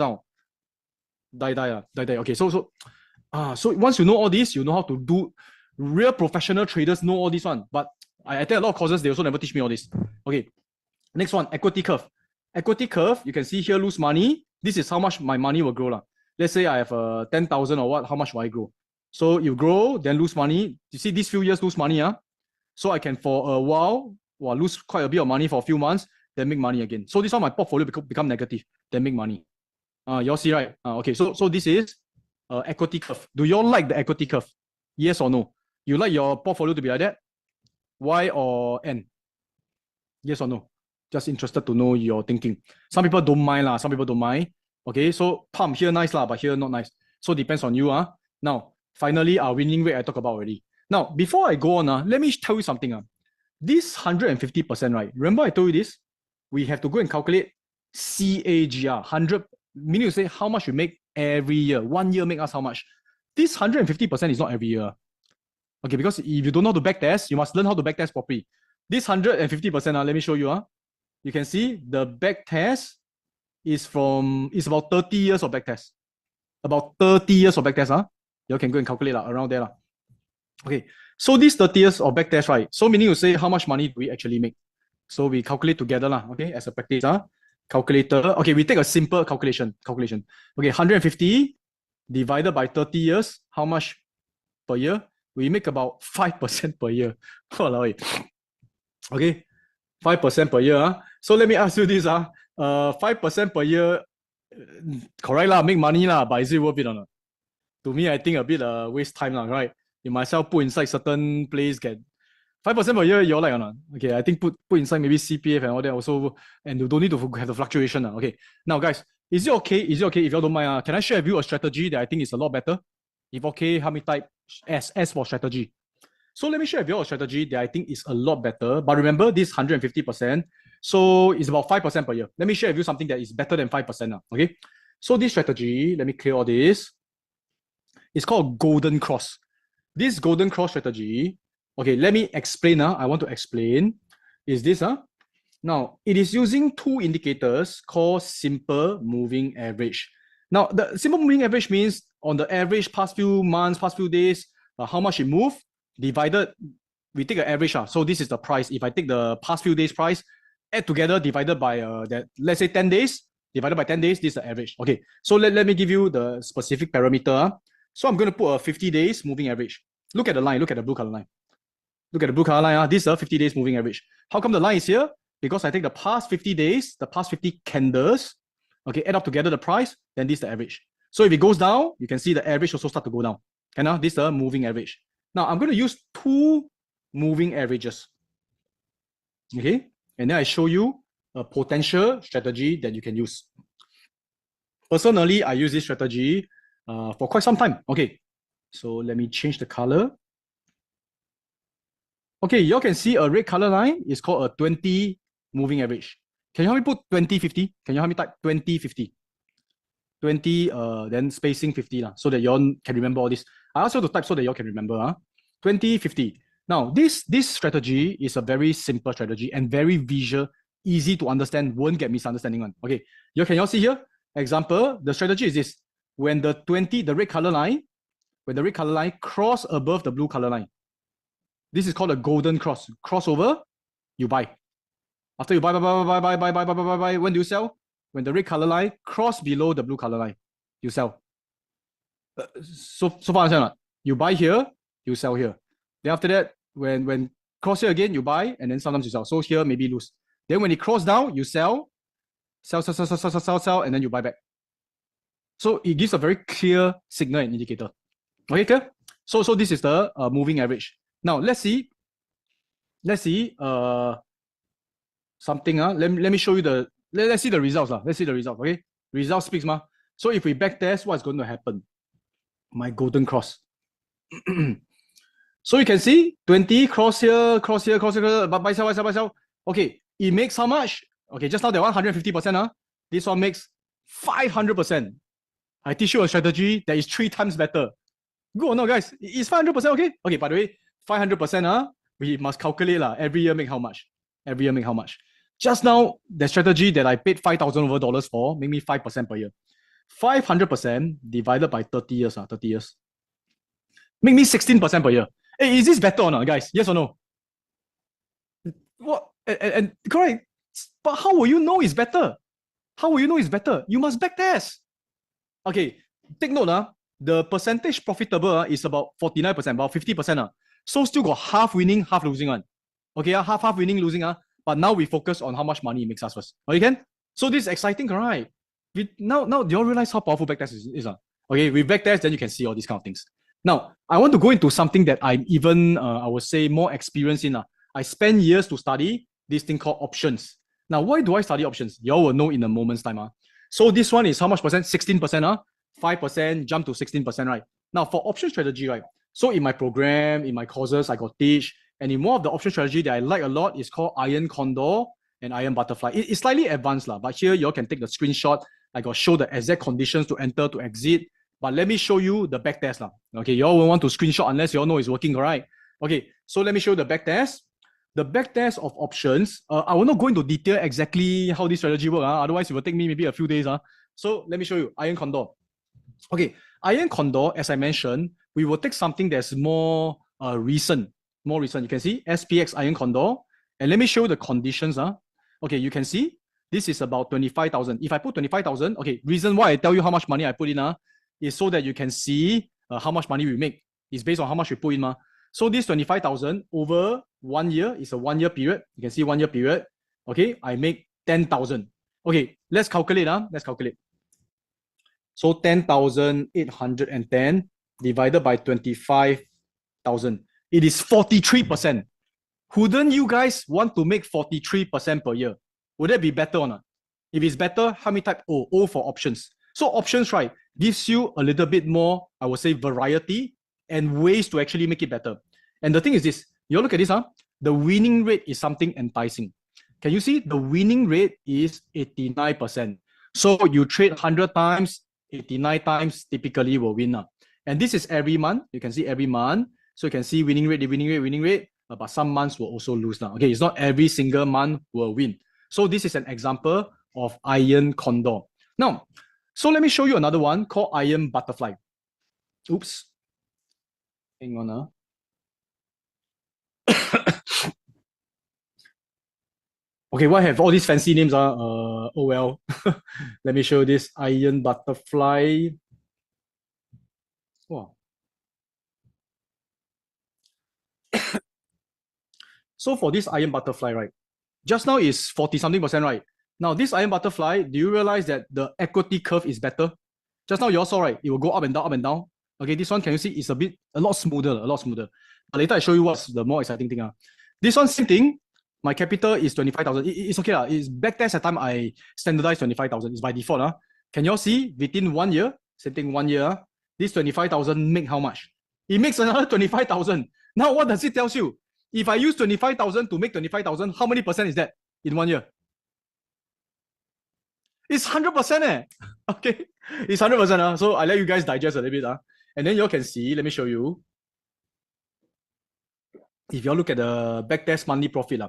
down. Die. Okay, so once you know all this, you know how to do. Real professional traders know all this one, but I take a lot of courses, they also never teach me all this. Okay, next one, equity curve. Equity curve, you can see here, lose money. This is how much my money will grow lah. Let's say I have 10,000 or what, how much will I grow? So you grow, then lose money. You see these few years lose money, so I can for a while lose quite a bit of money for a few months, then make money again. So this one, my portfolio become negative, then make money. You all see, right? Okay, so this is equity curve. Do you all like the equity curve? Yes or no? You like your portfolio to be like that? Y or N? Yes or no? Just interested to know your thinking. Some people don't mind lah. Some people don't mind. Okay, so pump here nice lah, but here not nice. So depends on you. Now, finally, our winning rate I talked about already. Now, before I go on, let me tell you something. This 150%, right? Remember I told you this? We have to go and calculate CAGR, 100, meaning to say how much we make every year. 1 year make us how much? This 150% is not every year. Okay, because if you don't know how to backtest, you must learn how to backtest properly. This 150%, let me show you. You can see the backtest is about 30 years of backtest. About 30 years of backtest. You can go and calculate around there. Okay, so this 30 years of backtest, right? So meaning to say how much money do we actually make? So we calculate together, okay, as a practice. Calculator. Okay, we take a simple calculation. Okay, 150 divided by 30 years, how much per year? We make about 5% per year. Okay, 5% per year. So let me ask you this. 5% per year, correct lah, make money lah, but is it worth it or not? To me, I think a bit waste time lah, right? You might as well put inside certain place, get 5% per year, you're like or not? Okay, I think put inside maybe CPF and all that also, and you don't need to have the fluctuation. Okay, now guys, is it okay? Is it okay if you don't mind? Can I share with you a strategy that I think is a lot better? If okay, help me type S for strategy. So let me share with you a strategy that I think is a lot better. But remember, this 150%, so it's about 5% per year. Let me share with you something that is better than 5% now. Okay, so this strategy, let me clear all this. It's called golden cross. This golden cross strategy, okay, let me explain. I want to explain. Is this? Now, it is using two indicators called simple moving average. Now, the simple moving average means on the average past few months, past few days, how much it moved, divided, we take an average. So this is the price. If I take the past few days price, add together, divided by that, let's say 10 days, divided by 10 days, this is the average. Okay, so let me give you the specific parameter. So I'm going to put a 50 days moving average. Look at the line, look at the blue color line. Look at the blue color line. This is a 50 days moving average. How come the line is here? Because I take the past 50 days, the past 50 candles, okay, add up together the price, then this is the average. So if it goes down, you can see the average also start to go down. And now this is the moving average. Now I'm going to use two moving averages. Okay, and then I show you a potential strategy that you can use. Personally, I use this strategy for quite some time. Okay, so let me change the color. Okay, you can see a red color line is called a 20 moving average. Can you help me put 2050? Can you help me type 2050? 20, then spacing 50 so that you all can remember all this. I ask you to type so that you all can remember. 2050. Now, this strategy is a very simple strategy and very visual, easy to understand, won't get misunderstanding on. Okay, you can all see here. Example, the strategy is this. When the red color line cross above the blue color line, this is called a golden cross. Crossover, you buy. After you buy, when do you sell? When the red color line cross below the blue color line, you sell. So far, understand not? You buy here, you sell here. Then after that, when cross here again, you buy, and then sometimes you sell. So here maybe lose. Then when it cross down, you sell, and then you buy back. So it gives a very clear signal and indicator. Okay, clear? So this is the moving average. Now let's see something. Let me show you let's see the results. Let's see the results. Okay, results speaks. So if we backtest, what's going to happen? My golden cross. So you can see 20 cross here, but buy sell. Okay, it makes how much? Okay, just now that 150%. This one makes 500%. I teach you a strategy that is 3 times better. Good or not, guys? It's 500%, okay? Okay, by the way, 500%, we must calculate every year make how much? Every year make how much? Just now, the strategy that I paid $5,000 for made me 5% per year. 500% divided by 30 years. 30 years. Make me 16% per year. Hey, is this better or not, guys? Yes or no? What? And correct. But how will you know it's better? How will you know it's better? You must backtest. Okay, take note. The percentage profitable is about 49%, about 50%. So still got half winning, half losing one. Okay, half winning, losing. But now we focus on how much money it makes us first. Okay, can? So this is exciting, right? Now, do you all realize how powerful backtest is? Okay, with backtest, then you can see all these kind of things. Now, I want to go into something that I'm even, I would say, more experienced in. I spent years to study this thing called options. Now, why do I study options? Y'all will know in a moment's time. So this one is how much percent? 16%. 5% jump to 16%, right? Now, for option strategy, right? So in my program, in my courses, I got teach. And in more of the option strategy that I like a lot is called Iron Condor and Iron Butterfly. It's slightly advanced, but here you all can take the screenshot. I got show the exact conditions to enter, to exit. But let me show you the back test. Okay, you all won't want to screenshot unless you all know it's working, right? Okay, so let me show you the back test. The back test of options, I will not go into detail exactly how this strategy works. Otherwise, it will take me maybe a few days. So let me show you Iron Condor. Okay, Iron Condor, as I mentioned, we will take something that's more recent. More recent. You can see SPX Iron Condor. And let me show you the conditions. Okay, you can see this is about 25,000. If I put 25,000, okay, reason why I tell you how much money I put in is so that you can see how much money we make. It's based on how much we put in. So this 25,000 over 1 year is a 1 year period. You can see 1 year period. Okay, I make 10,000. Okay, let's calculate. Let's calculate. So 10,810 divided by 25,000. It is 43%. Wouldn't you guys want to make 43% per year? Would that be better or not? If it's better, how many type? O for options. So options, right, gives you a little bit more, I would say, variety and ways to actually make it better. And the thing is this, you look at this, the winning rate is something enticing. Can you see the winning rate is 89%? So you trade 100 times, 89 times typically will win. And this is every month. You can see every month. So you can see winning rate, but some months will also lose now. Okay, it's not every single month will win. So this is an example of Iron Condor. Now, so let me show you another one called Iron Butterfly. Oops. Hang on. Okay, why have all these fancy names? Oh well. Let me show you this Iron Butterfly. Wow. So for this Iron Butterfly, right? Just now is 40-something percent, right? Now this Iron Butterfly, do you realize that the equity curve is better? Just now you all saw, right? It will go up and down, up and down. Okay, this one, can you see? It's a lot smoother. But later I show you what's the more exciting thing. This one, same thing. My capital is 25,000. It's okay. It's backtest at time I standardized 25,000. It's by default. Can you all see within 1 year? Same thing, 1 year. This 25,000 make how much? It makes another 25,000. Now what does it tell you? If I use 25,000 to make 25,000, how many percent is that in 1 year? It's 100%. Okay, it's 100%. So I let you guys digest a little bit. And then you all can see, let me show you. If you all look at the backtest monthly profit.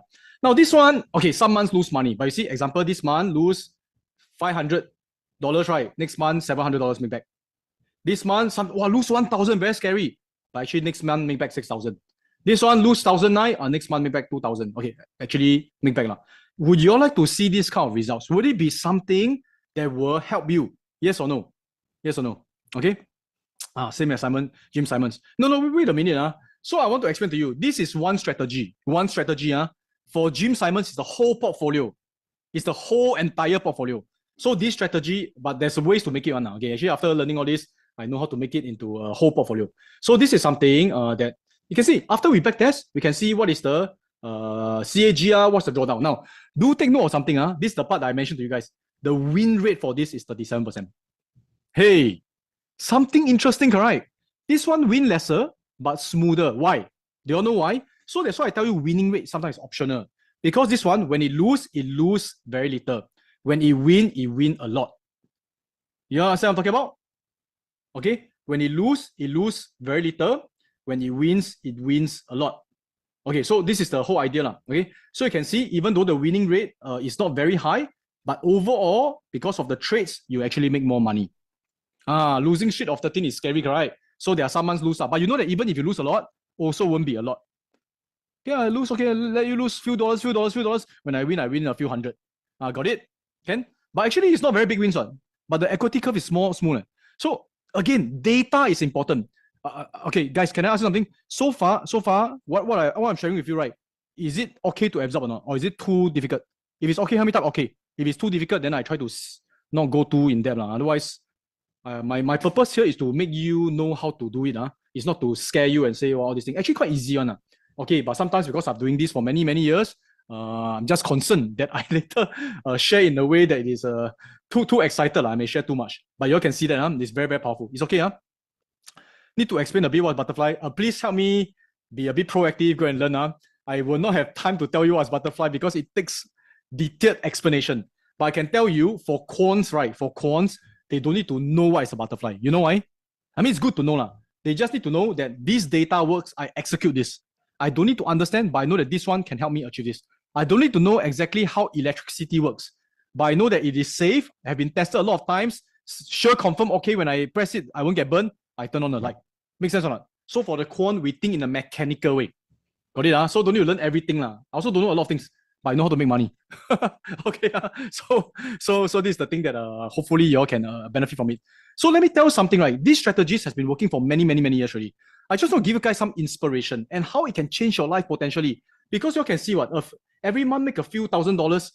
Now this one, okay, some months lose money. But you see, example, this month lose $500, right? Next month, $700 make back. This month, lose 1,000, very scary. But actually next month make back 6,000. This one lose 1,009, next month make back 2,000. Okay, actually make back. Would you all like to see this kind of results? Would it be something that will help you? Yes or no? Yes or no? Okay. Same as Jim Simons. No, wait a minute. So I want to explain to you. This is one strategy. One strategy. For Jim Simons, it's the whole portfolio. It's the whole entire portfolio. So this strategy, but there's ways to make it one now. Okay, actually after learning all this, I know how to make it into a whole portfolio. So this is something that you can see after we backtest, we can see what is the CAGR, what's the drawdown. Now, do take note of something. This is the part that I mentioned to you guys. The win rate for this is 37%. Hey, something interesting, correct? This one win lesser, but smoother. Why? Do you all know why? So that's why I tell you winning rate sometimes is optional. Because this one, when it lose very little. When it win a lot. You understand what I'm talking about? Okay, when it lose very little. When it wins a lot. Okay, so this is the whole idea. Okay, so you can see, even though the winning rate is not very high, but overall, because of the trades, you actually make more money. Losing streak of 13 is scary, correct? So there are some months lose, but you know that even if you lose a lot, also won't be a lot. Yeah, I lose, okay, let you lose few dollars. When I win a few hundred. Got it? Can? But actually, it's not very big wins one. But the equity curve is small. So again, data is important. Okay, guys, can I ask you something? So far, what I'm sharing with you, right? Is it okay to absorb or not? Or is it too difficult? If it's okay, help me type okay. If it's too difficult, then I try to not go too in depth. Otherwise, my purpose here is to make you know how to do it. It's not to scare you and say, all these things. Actually, quite easy one. Okay, but sometimes because I'm doing this for many, many years, I'm just concerned that I later share in a way that it is too excited. I may share too much. But you all can see that it's very, very powerful. It's okay. Need to explain a bit what butterfly. Please help me be a bit proactive, go and learn. I will not have time to tell you what's butterfly because it takes detailed explanation. But I can tell you for quants, right? For quants, they don't need to know what is a butterfly. You know why? I mean, it's good to know. They just need to know that this data works, I execute this. I don't need to understand, but I know that this one can help me achieve this. I don't need to know exactly how electricity works, but I know that it is safe, have been tested a lot of times, sure confirm, okay, when I press it, I won't get burned, I turn on the light. Make sense or not? So for the quant, we think in a mechanical way. Got it? So don't need to learn everything. I also don't know a lot of things, but I know how to make money. Okay. So this is the thing that hopefully you all can benefit from it. So let me tell you something, right? These strategies has been working for many, many, many years already. I just want to give you guys some inspiration and how it can change your life potentially. Because you all can see what every month make a few $1,000.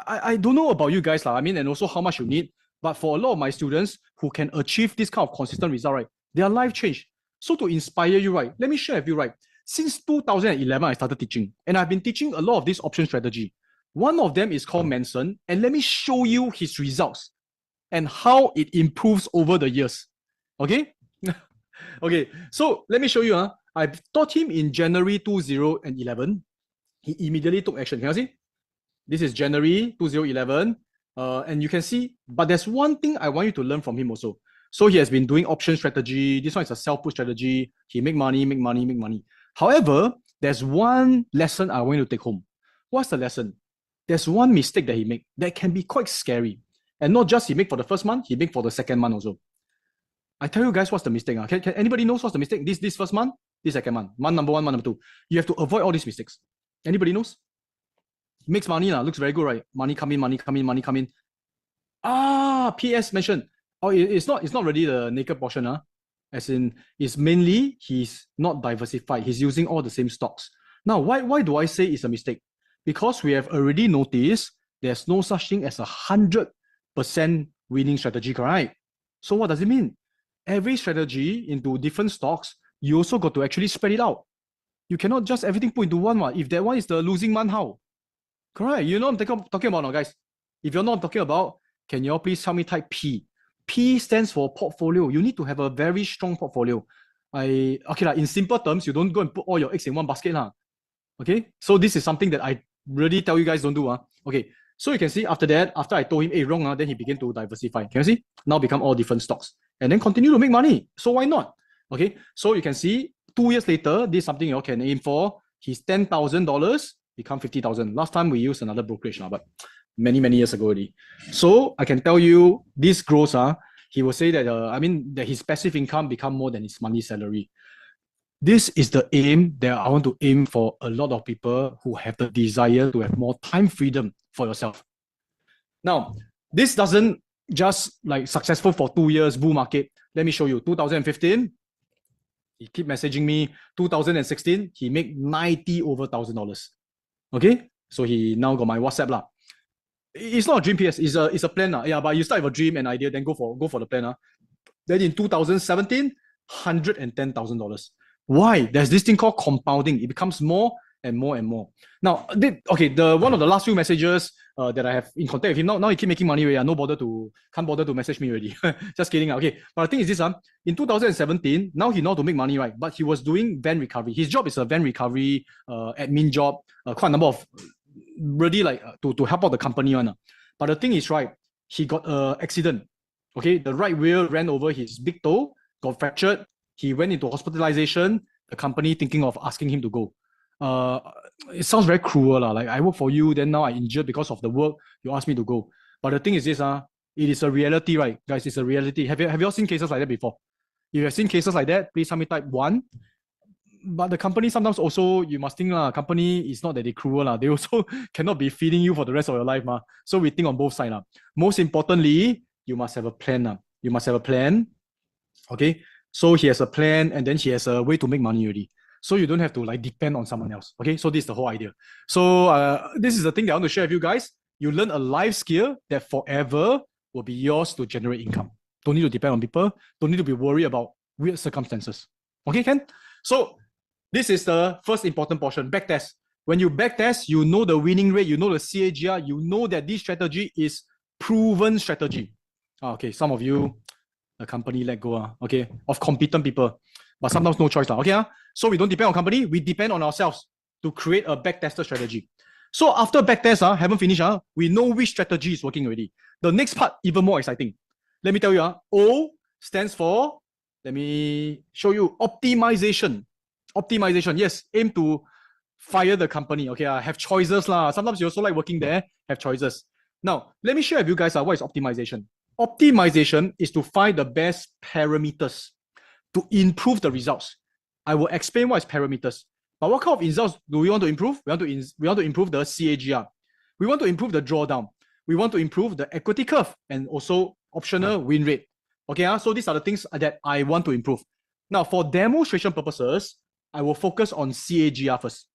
I don't know about you guys, I mean, and also how much you need. But for a lot of my students who can achieve this kind of consistent result, right, their life changed. So to inspire you, right, let me share with you, right, since 2011, I started teaching, and I've been teaching a lot of this option strategy. One of them is called Manson, and let me show you his results and how it improves over the years. Okay? Okay, so let me show you. I taught him in January 2011. He immediately took action. Can you see? This is January 2011. And you can see, but there's one thing I want you to learn from him also. So he has been doing option strategy. This one is a self-push strategy. He make money. However, there's one lesson I want you to take home. What's the lesson? There's one mistake that he make that can be quite scary. And not just he make for the first month, he make for the second month also. I tell you guys what's the mistake. Can anybody knows what's the mistake? This first month, this second month. Month number one, month number two. You have to avoid all these mistakes. Anybody knows? He makes money, looks very good, right? Money come in. PS mentioned. Oh, it's not really the naked portion, as in it's mainly he's not diversified. He's using all the same stocks. Now, why do I say it's a mistake? Because we have already noticed there's no such thing as 100% winning strategy, correct? So what does it mean? Every strategy into different stocks, you also got to actually spread it out. You cannot just everything put into one. If that one is the losing month, how? Correct. You know what I'm talking about now, guys. If you're not talking about, can you all please help me type P? P stands for portfolio. You need to have a very strong portfolio. In simple terms, you don't go and put all your eggs in one basket. Okay. So this is something that I really tell you guys don't do. Okay. So you can see after that, after I told him, hey, wrong, then he began to diversify. Can you see? Now become all different stocks. And then continue to make money. So why not? Okay. So you can see 2 years later, this is something you all can aim for. He's $10,000, become 50,000. Last time we used another brokerage, but many, many years ago already. So I can tell you this growth, he will say that, that his passive income become more than his monthly salary. This is the aim that I want to aim for a lot of people who have the desire to have more time freedom for yourself. Now, this doesn't just like successful for 2 years, bull market. Let me show you. 2015, he keep messaging me. 2016, he make $90,000. Okay, so he now got my WhatsApp . It's not a dream PS, it's a plan . Yeah, but you start with a dream and idea, then go for the plan . Then in 2017, $110,000. Why? There's this thing called compounding. It becomes more and more and more. Now, one of the last few messages that I have in contact with him, now he keep making money already. Can't bother to message me already. Just kidding. Okay, but the thing is this, in 2017, now he know how to make money, right? But he was doing van recovery. His job is a van recovery admin job, quite a number of really like to help out the company one . But the thing is, right, he got an accident. Okay, the right wheel ran over his big toe, got fractured. He went into hospitalization. The company thinking of asking him to go. It sounds very cruel. Like I work for you, then now I injured because of the work. You asked me to go. But the thing is this, It is a reality, right? Guys, it's a reality. Have you all seen cases like that before? If you have seen cases like that, please help me type 1. But the company sometimes also, you must think, company is not that they cruel. They also cannot be feeding you for the rest of your life. So we think on both sides. Most importantly, you must have a plan. You must have a plan. Okay. So he has a plan and then he has a way to make money already. So you don't have to like depend on someone else. Okay. So this is the whole idea. So this is the thing that I want to share with you guys. You learn a life skill that forever will be yours to generate income. Don't need to depend on people. Don't need to be worried about weird circumstances. Okay, Ken? So this is the first important portion, backtest. When you backtest, you know the winning rate, you know the CAGR, you know that this strategy is proven strategy. Okay, some of you, the company let go, okay, of competent people, but sometimes no choice. Okay, so we don't depend on company, we depend on ourselves to create a backtested strategy. So after backtest, haven't finished, we know which strategy is working already. The next part, even more exciting. Let me tell you, O stands for, let me show you, optimization. Optimization, yes, aim to fire the company. Okay, have choices. Sometimes you also like working there, have choices. Now, let me share with you guys what is optimization. Optimization is to find the best parameters to improve the results. I will explain what is parameters. But what kind of results do we want to improve? We want to improve the CAGR. We want to improve the drawdown. We want to improve the equity curve and also optional win rate. Okay, so these are the things that I want to improve. Now, for demonstration purposes, I will focus on CAGR first.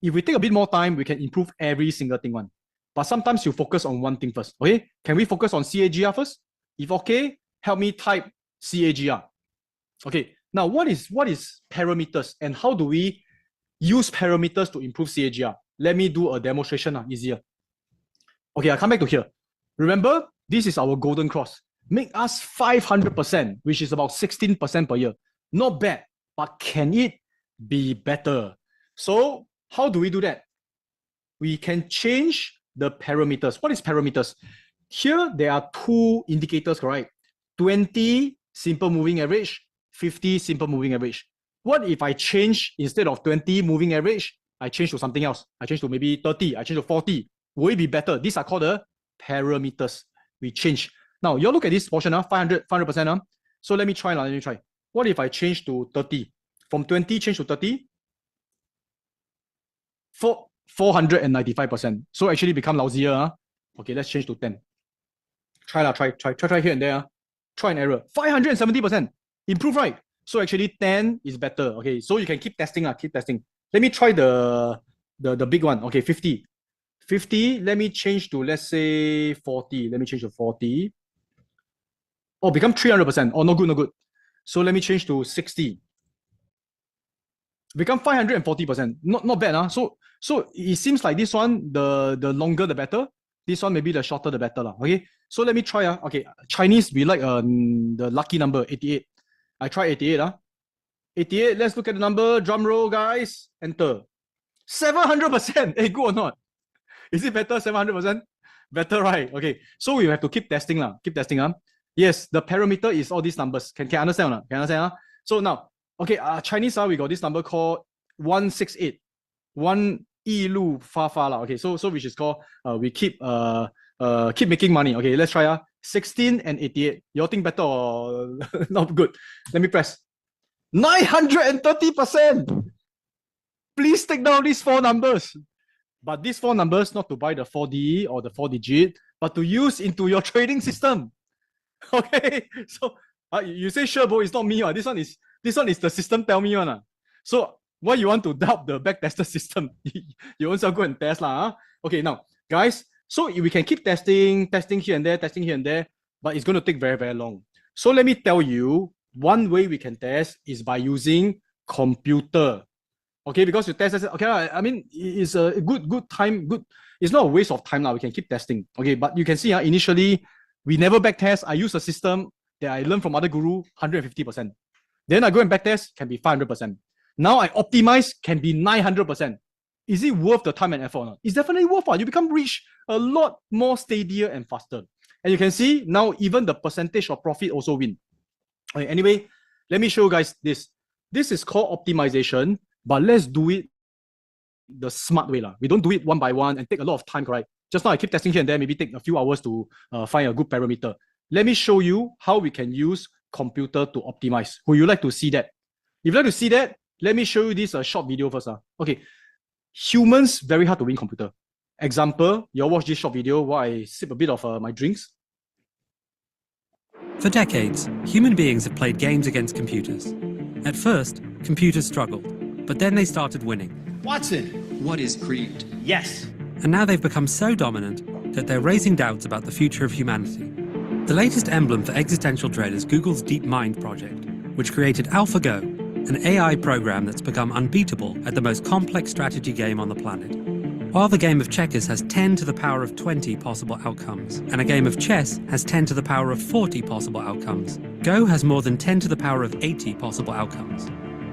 If we take a bit more time, we can improve every single thing one. But sometimes you focus on one thing first. Okay, can we focus on CAGR first? If okay, help me type CAGR. Okay, now what is parameters and how do we use parameters to improve CAGR? Let me do a demonstration, easier. Okay, I'll come back to here. Remember, this is our golden cross. Make us 500%, which is about 16% per year. Not bad, but can it be better? So how do we do that? We can change the parameters. What is parameters? Here, there are two indicators, correct? 20 simple moving average, 50 simple moving average. What if I change, instead of 20 moving average, I change to something else? I change to maybe 30, I change to 40. Will it be better? These are called the parameters. We change. Now, you look at this portion, 500%. So let me try. What if I change to 30? From 20, change to 30? 495%. So actually become lousier. Okay, let's change to 10. Try here and there. Try and error. 570%. Improve, right? So actually 10 is better. Okay, so you can keep testing. Keep testing. Let me try the big one. Okay, 50. 50, let me change to, let's say, 40. Let me change to 40. Oh, become 300%. Oh, no good. So let me change to 60. Become 540%. Not bad. So it seems like this one, the longer the better. This one, maybe the shorter the better. Okay, so let me try. Okay, Chinese, we like the lucky number, 88. I try 88. 88, let's look at the number. Drum roll, guys. Enter. 700%. Hey, good or not? Is it better, 700%? Better, right? Okay, so we have to keep testing. Keep testing. Yes, the parameter is all these numbers. Can understand? Can understand? So now, okay, Chinese, we got this number called 168. 1 yi lu fa fa. Okay, so which is called, we keep making money. Okay, let's try. 16 and 88. You all think better or not good? Let me press. 930%. Please take down these four numbers. But these four numbers, not to buy the 4D or the 4-digit, but to use into your trading system. Okay, so you say sure, bro, it's not me. This one is the system tell me one. So why you want to doubt the backtested system? You also go and test Okay, now guys, so we can keep testing here and there, but it's going to take very, very long. So let me tell you, one way we can test is by using computer. Okay, because you test, okay, I mean, it's a good time, it's not a waste of time. We can keep testing. Okay, but you can see initially, we never backtest. I use a system that I learned from other guru, 150%. Then I go and backtest, can be 500%. Now I optimize, can be 900%. Is it worth the time and effort or not? It's definitely worth it. You become rich a lot more steadier and faster. And you can see now even the percentage of profit also win. Okay, anyway, let me show you guys this. This is called optimization, but let's do it the smart way. We don't do it one by one and take a lot of time, correct? Just now I keep testing here and there, maybe take a few hours to find a good parameter. Let me show you how we can use computer to optimize. Would you like to see that? If you like to see that, let me show you this short video first. Okay, humans, very hard to win computer. Example, you all watch this short video while I sip a bit of my drinks. For decades, human beings have played games against computers. At first, computers struggled, but then they started winning. Watson, what is greed? Yes. And now they've become so dominant that they're raising doubts about the future of humanity. The latest emblem for existential dread is Google's DeepMind project, which created AlphaGo, an AI program that's become unbeatable at the most complex strategy game on the planet. While the game of checkers has 10 to the power of 20 possible outcomes, and a game of chess has 10 to the power of 40 possible outcomes, Go has more than 10 to the power of 80 possible outcomes.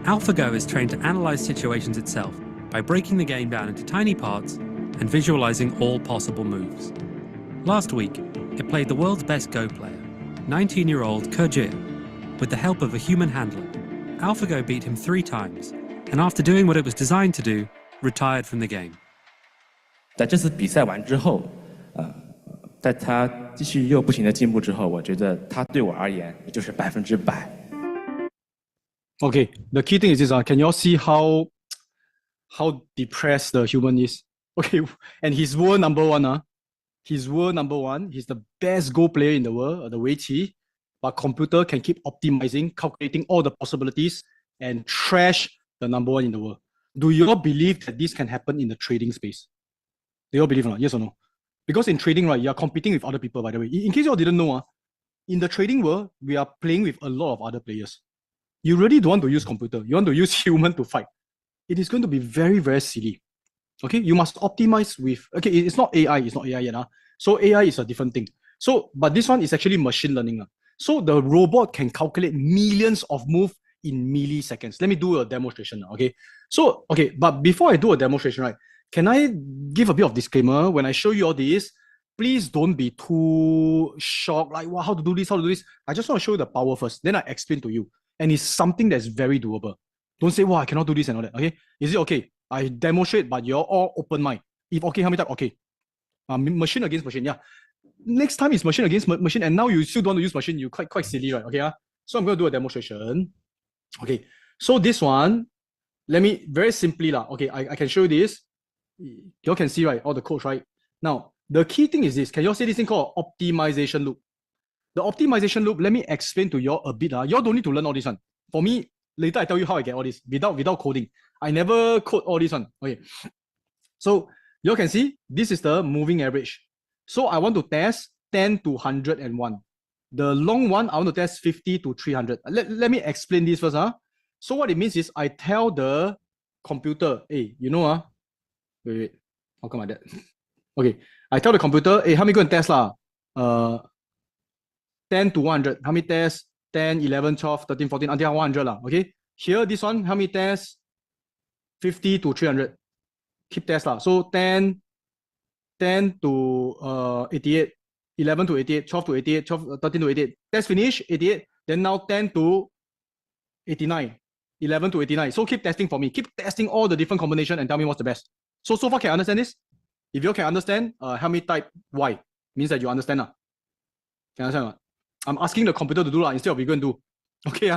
AlphaGo is trained to analyze situations itself by breaking the game down into tiny parts and visualizing all possible moves. Last week, it played the world's best Go player, 19-year-old Ke, with the help of a human handler. AlphaGo beat him 3 times, and after doing what it was designed to do, retired from the game. 在这次比赛完之后，在他继续又不停的进步之后，我觉得他对我而言也就是100%。Okay, the key thing is this. Can you all see how depressed the human is? Okay, and he's world number one. He's world number one. He's the best Go player in the world, the Wei Qi. But computer can keep optimizing, calculating all the possibilities, and trash the number one in the world. Do you all believe that this can happen in the trading space? Do you all believe or not? Yes or no? Because in trading, right, you are competing with other people, by the way. In case you all didn't know, in the trading world, we are playing with a lot of other players. You really don't want to use computer. You want to use human to fight. It is going to be very, very silly. Okay, you must optimize with, okay, it's not AI yet. So AI is a different thing. So, but this one is actually machine learning. So the robot can calculate millions of moves in milliseconds. Let me do a demonstration, okay? So, okay, but before I do a demonstration, right, can I give a bit of disclaimer? When I show you all this, please don't be too shocked, like, wow, how to do this, how to do this. I just want to show you the power first, then I explain to you. And it's something that's very doable. Don't say, wow, I cannot do this and all that, okay? Is it okay? I demonstrate, but you're all open mind. If okay, how many type? Okay. Machine against machine, yeah. Next time is machine against machine, and now you still don't want to use machine, you quite silly, right? Okay, so I'm going to do a demonstration. Okay, so this one, let me, very simply, okay, I can show you this. You all can see, right, all the codes, right? Now, the key thing is this. Can you all see this thing called optimization loop? The optimization loop, let me explain to you all a bit. You all don't need to learn all this one. For me, later I tell you how I get all this without coding. I never code all this one. Okay. So you all can see this is the moving average. So I want to test 10 to 101. The long one, I want to test 50 to 300. Let me explain this first. So what it means is I tell the computer, hey, you know, wait, how come like that? Okay, I tell the computer, hey, help me go and test 10 to 100. Help me test 10, 11, 12, 13, 14, until 100 okay? Here, this one, help me test 50 to 300. Keep test So 10 to 88, 11 to 88, 12 to 88, 12, 13 to 88. Test finish, 88. Then now 10 to 89, 11 to 89. So keep testing for me. Keep testing all the different combination and tell me what's the best. So far, can you understand this? If you can understand, help me type Y. Means that you understand. Can you understand? I'm asking the computer to do instead of we go and do. Okay,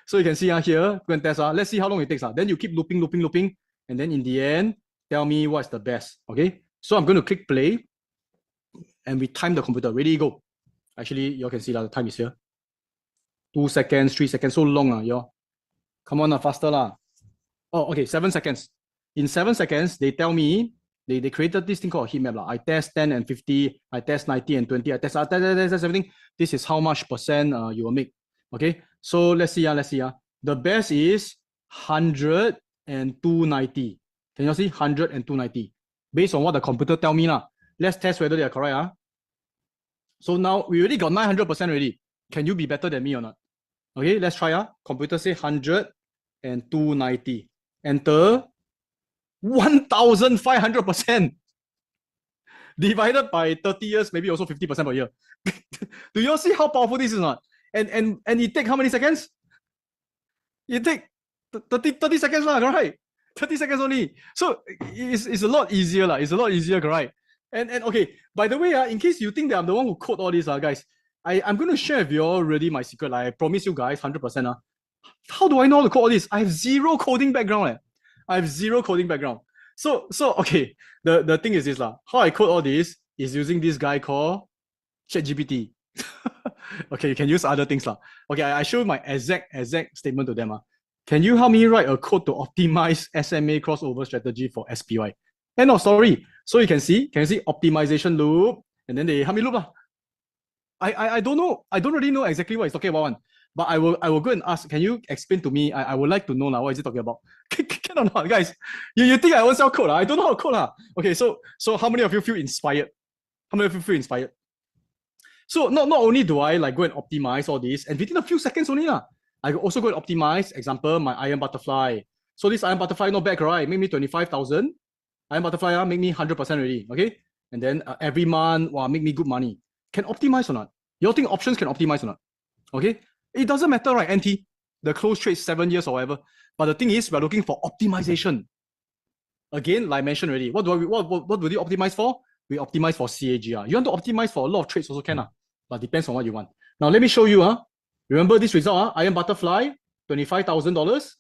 So you can see here, go and test. Let's see how long it takes. Then you keep looping. And then in the end, tell me what's the best. Okay, so I'm going to click play. And we time the computer. Ready, go. Actually, you can see that the time is here. 2 seconds, 3 seconds, so long. Come on, faster. Oh, okay, 7 seconds. In 7 seconds, they tell me, they created this thing called a heat map. I test 10 and 50, I test 90 and 20, I test everything. This is how much percent you will make. Okay, so let's see. The best is 100 and 290. Can you see 100 and 290? Based on what the computer tell me. Let's test whether they are correct. So now we already got 900% already. Can you be better than me or not? Okay, let's try. Computer say 100 and 290. Enter 1,500%. Divided by 30 years, maybe also 50% per year. Do you all see how powerful this is or not? And it take how many seconds? It take 30 seconds, right? 30 seconds only. So it's a lot easier. It's a lot easier, right? And okay, by the way, in case you think that I'm the one who code all this, guys, I'm going to share with you all really my secret. I promise you guys, 100%. How do I know how to code all this? I have zero coding background. I have zero coding background. So okay, the thing is this. How I code all this is using this guy called ChatGPT. Okay, you can use other things. Okay, I show you my exact statement to them. Can you help me write a code to optimize SMA crossover strategy for SPY? End of story. So you can see optimization loop, and then they help me loop. I don't know. I don't really know exactly what he's talking about. But I will go and ask, can you explain to me? I would like to know what is he talking about? Can or not, guys? You think I won't sell code? I don't know how to code. Okay, so how many of you feel inspired? How many of you feel inspired? So not only do I like go and optimize all this, and within a few seconds only, I also go and optimize, example, my iron butterfly. So this iron butterfly not bad, right? Make me 25,000. Iron butterfly make me 100% already, okay? And then every month, make me good money. Can optimize or not? You all think options can optimize or not? Okay? It doesn't matter, right, NT? The close trade 7 years or whatever. But the thing is, we're looking for optimization. Again, like I mentioned already, what do we optimize for? We optimize for CAGR. You want to optimize for a lot of trades also can, but depends on what you want. Now, let me show you. Remember this result, Iron Butterfly, $25,000.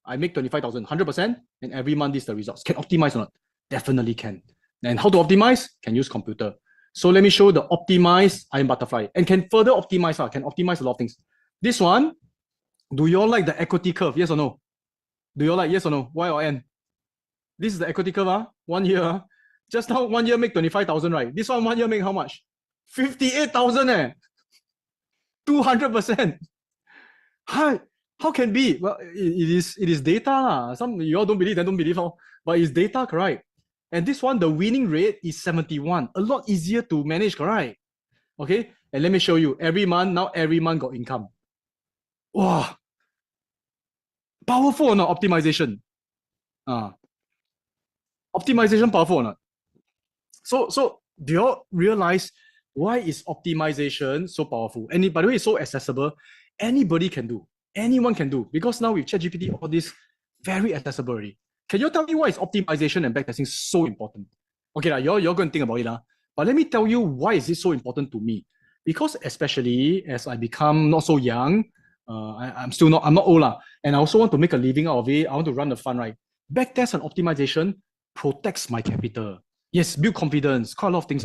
I make 25,000, 100%, and every month this is the results. Can optimize or not? Definitely can. And how to optimize? Can use computer. So let me show the optimized Iron Butterfly, and can further optimize. Can optimize a lot of things. This one, do you all like the equity curve? Yes or no? Do you all like yes or no? Y or N? This is the equity curve. 1 year. Just now 1 year make 25,000, right? This one 1 year make how much? 58,000. 200%. How can be? Well, it is data. Some you all don't believe, then don't believe. But it's data, correct? And this one, the winning rate is 71. A lot easier to manage, correct? Okay, and let me show you. Every month got income. Wow. Powerful or not? Optimization. Optimization powerful or not? So do you all realize why is optimization so powerful? And by the way, it's so accessible. Anybody can do. Anyone can do. Because now with ChatGPT, all this very accessible already. Can you tell me why is optimization and backtesting so important? Okay, you're going to think about it. But let me tell you why is it so important to me. Because especially as I become not so young, I'm not old. And I also want to make a living out of it. I want to run the fund, right? Backtest and optimization protects my capital. Yes, build confidence. Quite a lot of things.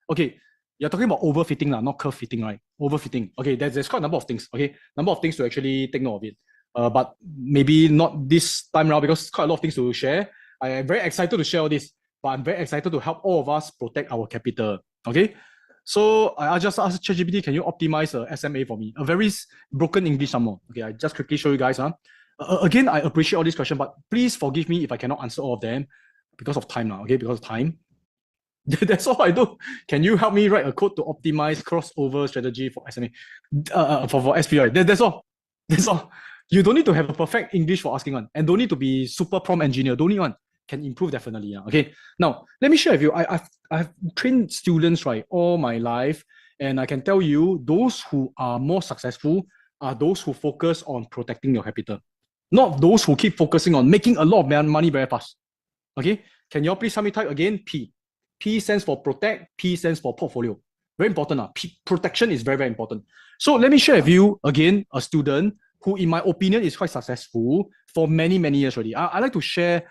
Okay, you're talking about overfitting, not curve fitting, right? Overfitting. Okay, there's quite a number of things. Okay, number of things to actually take note of it. But maybe not this time around because quite a lot of things to share. I am very excited to share all this, but I'm very excited to help all of us protect our capital. Okay, so I just asked ChatGPT, can you optimize a SMA for me? A very broken English somewhere. Okay, I just quickly show you guys. Again, I appreciate all these questions, but please forgive me if I cannot answer all of them because of time now. Okay, because of time. That's all I do. Can you help me write a code to optimize crossover strategy for SMA, for SPI? That's all. That's all. You don't need to have a perfect English for asking one, and don't need to be super prompt engineer. Don't need one. Can improve definitely. Okay. Now let me share with you. I've trained students right all my life, and I can tell you those who are more successful are those who focus on protecting your capital, not those who keep focusing on making a lot of money very fast. Okay. Can you all please help me type again? P. P stands for protect, P stands for portfolio. Very important. Protection is very, very important. So let me share with you again a student who, in my opinion, is quite successful for many, many years already. I like to share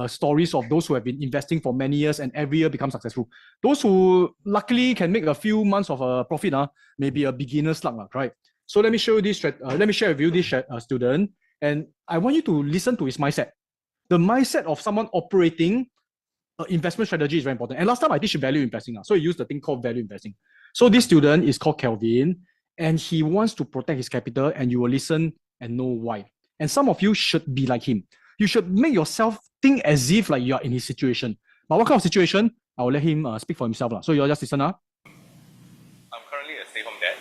stories of those who have been investing for many years and every year become successful. Those who luckily can make a few months of a profit, maybe a beginner's luck, right? So let me show you this. Let me share with you this student, and I want you to listen to his mindset. The mindset of someone operating investment strategy is very important. And last time I teach value investing, so I use the thing called value investing. So this student is called Kelvin, and he wants to protect his capital, and you will listen and know why. And some of you should be like him. You should make yourself think as if like you are in his situation. But what kind of situation? I will let him speak for himself. So you all just listen. I'm currently a stay-home dad.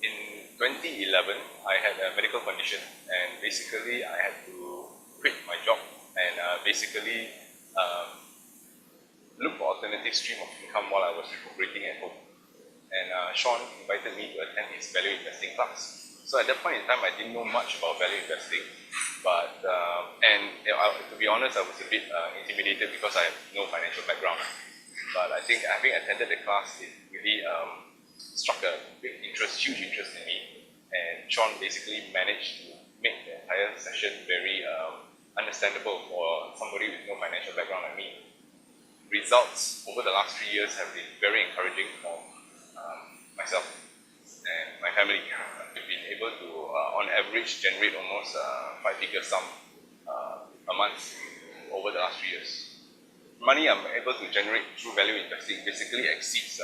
In 2011, I had a medical condition, and basically I had to quit my job and look for alternative stream of income while I was recuperating at home. And Sean invited me to attend his value investing class. So at that point in time, I didn't know much about value investing. But to be honest, I was a bit intimidated because I have no financial background. But I think having attended the class, it really struck a huge interest in me. And Sean basically managed to make the entire session very understandable for somebody with no financial background like me. Results over the last 3 years have been very encouraging for myself and my family. We've been able to, on average, generate almost 5-figure sum a month over the last 3 years. Money I'm able to generate through value investing basically exceeds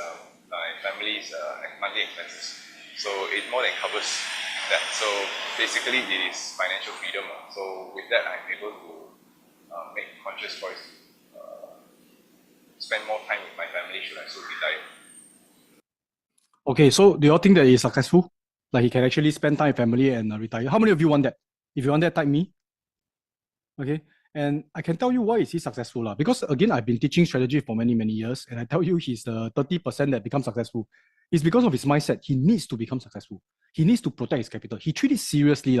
my family's monthly expenses. So it more than covers that. So basically it is financial freedom. So with that, I'm able to make conscious choice to spend more time with my family should I so desire. Okay, so do you all think that he's successful? Like he can actually spend time with family and retire? How many of you want that? If you want that, type me. Okay, and I can tell you why is he successful. Because again, I've been teaching strategy for many, many years, and I tell you he's the 30% that becomes successful. It's because of his mindset. He needs to become successful. He needs to protect his capital. He treats it seriously.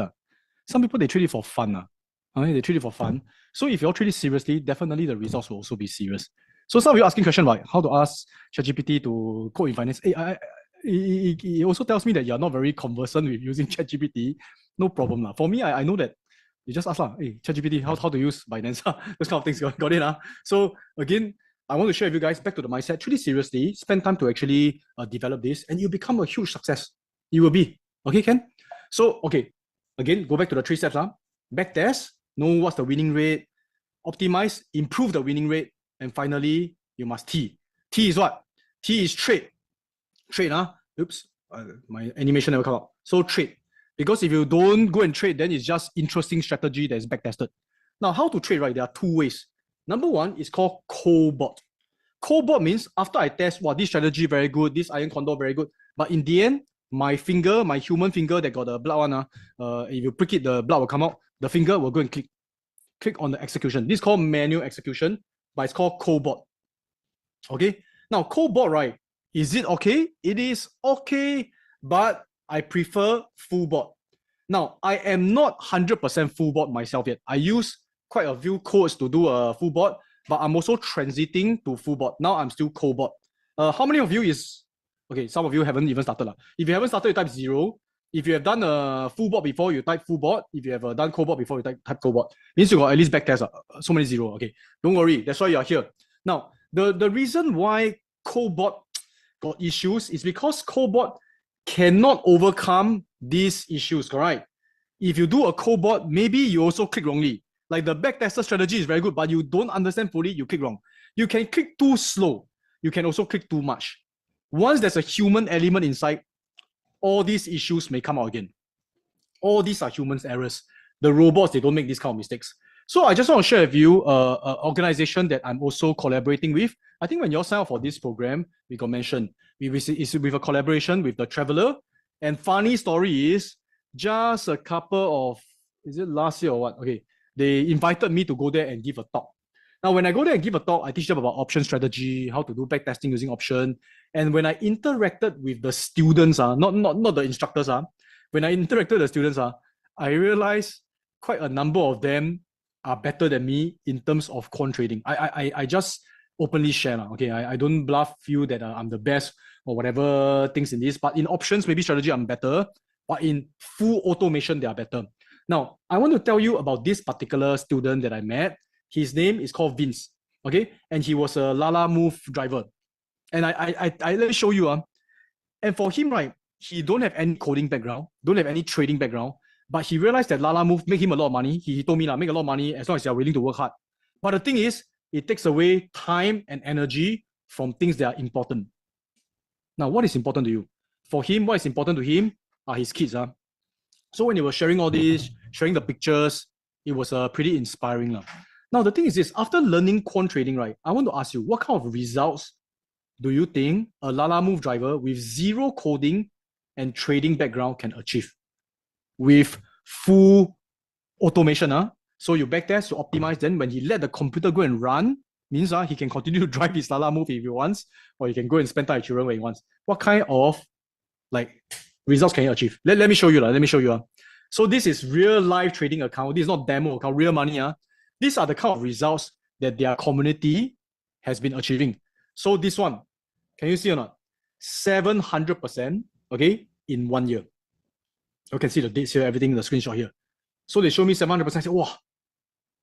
Some people, they treat it for fun. Okay, they treat it for fun. So if you all treat it seriously, definitely the results will also be serious. So some of you asking questions about how to ask ChatGPT to code in finance. It also tells me that you're not very conversant with using ChatGPT. No problem. For me, I know that you just ask, hey, ChatGPT, how to use Binance? Those kind of things, got it. So again, I want to share with you guys back to the mindset. Treat it seriously, spend time to actually develop this, and you become a huge success. You will be. Okay, Ken? So, okay, again, go back to the 3 steps. Backtest, know what's the winning rate, optimize, improve the winning rate, and finally, you must T. T is what? T is trade. Trade, oops, my animation never come out. So trade. Because if you don't go and trade, then it's just interesting strategy that is backtested. Now, how to trade, right? There are 2 ways. Number 1 is called co-bot. Co-bot means after I test, this strategy very good, this iron condor very good. But in the end, my finger, my human finger that got the blood one, if you prick it, the blood will come out. The finger will go and click on the execution. This is called manual execution, but it's called co-bot. Okay. Now, co-bot, right? Is it okay? It is okay, but I prefer full bot. Now, I am not 100% full bot myself yet. I use quite a few codes to do a full bot, but I'm also transiting to full bot. Now I'm still co-bot. How many of you is, okay, some of you haven't even started. If you haven't started, you type 0. If you have done a full bot before, you type full bot. If you have done co-bot before, you type co-bot. Means you got at least backtest. So many 0. Okay, don't worry. That's why you're here. Now, the reason why co-bot got issues is because co-bot cannot overcome these issues, correct? If you do a co-bot, maybe you also click wrongly. Like the backtester strategy is very good, but you don't understand fully, you click wrong. You can click too slow. You can also click too much. Once there's a human element inside, all these issues may come out again. All these are humans' errors. The robots, they don't make these kind of mistakes. So I just want to share with you an organization that I'm also collaborating with. I think when you all sign up for this program, we got mentioned, it's with a collaboration with the Traveler. And funny story is, just a couple of, is it last year or what? Okay, they invited me to go there and give a talk. Now, when I go there and give a talk, I teach them about option strategy, how to do backtesting using option. And when I interacted with the students, not the instructors, when I interacted with the students, I realized quite a number of them are better than me in terms of quant trading. I just openly share. Okay, I don't bluff you that I'm the best or whatever things in this, but in options, maybe strategy, I'm better. But in full automation, they are better. Now, I want to tell you about this particular student that I met. His name is called Vince, okay? And he was a Lala Move driver. And I let me show you. And for him, right, he don't have any coding background, don't have any trading background, but he realized that Lala Move make him a lot of money. He told me, make a lot of money as long as you're willing to work hard. But the thing is, it takes away time and energy from things that are important. Now, what is important to you? For him, what is important to him are his kids. So when they were sharing all this, sharing the pictures, it was pretty inspiring. Now, the thing is this, after learning quant trading, right, I want to ask you, what kind of results do you think a Lala Move driver with zero coding and trading background can achieve with full automation? So you backtest, you optimize, then when he let the computer go and run, means he can continue to drive his Lala Move if he wants, or he can go and spend time with children when he wants. What kind of results can you achieve? Let me show you. So this is real life trading account. This is not demo account, real money. These are the kind of results that their community has been achieving. So this one, can you see or not? 700%, okay, in 1 year. You can see the dates here, everything in the screenshot here. So they show me 700%. I say, wow,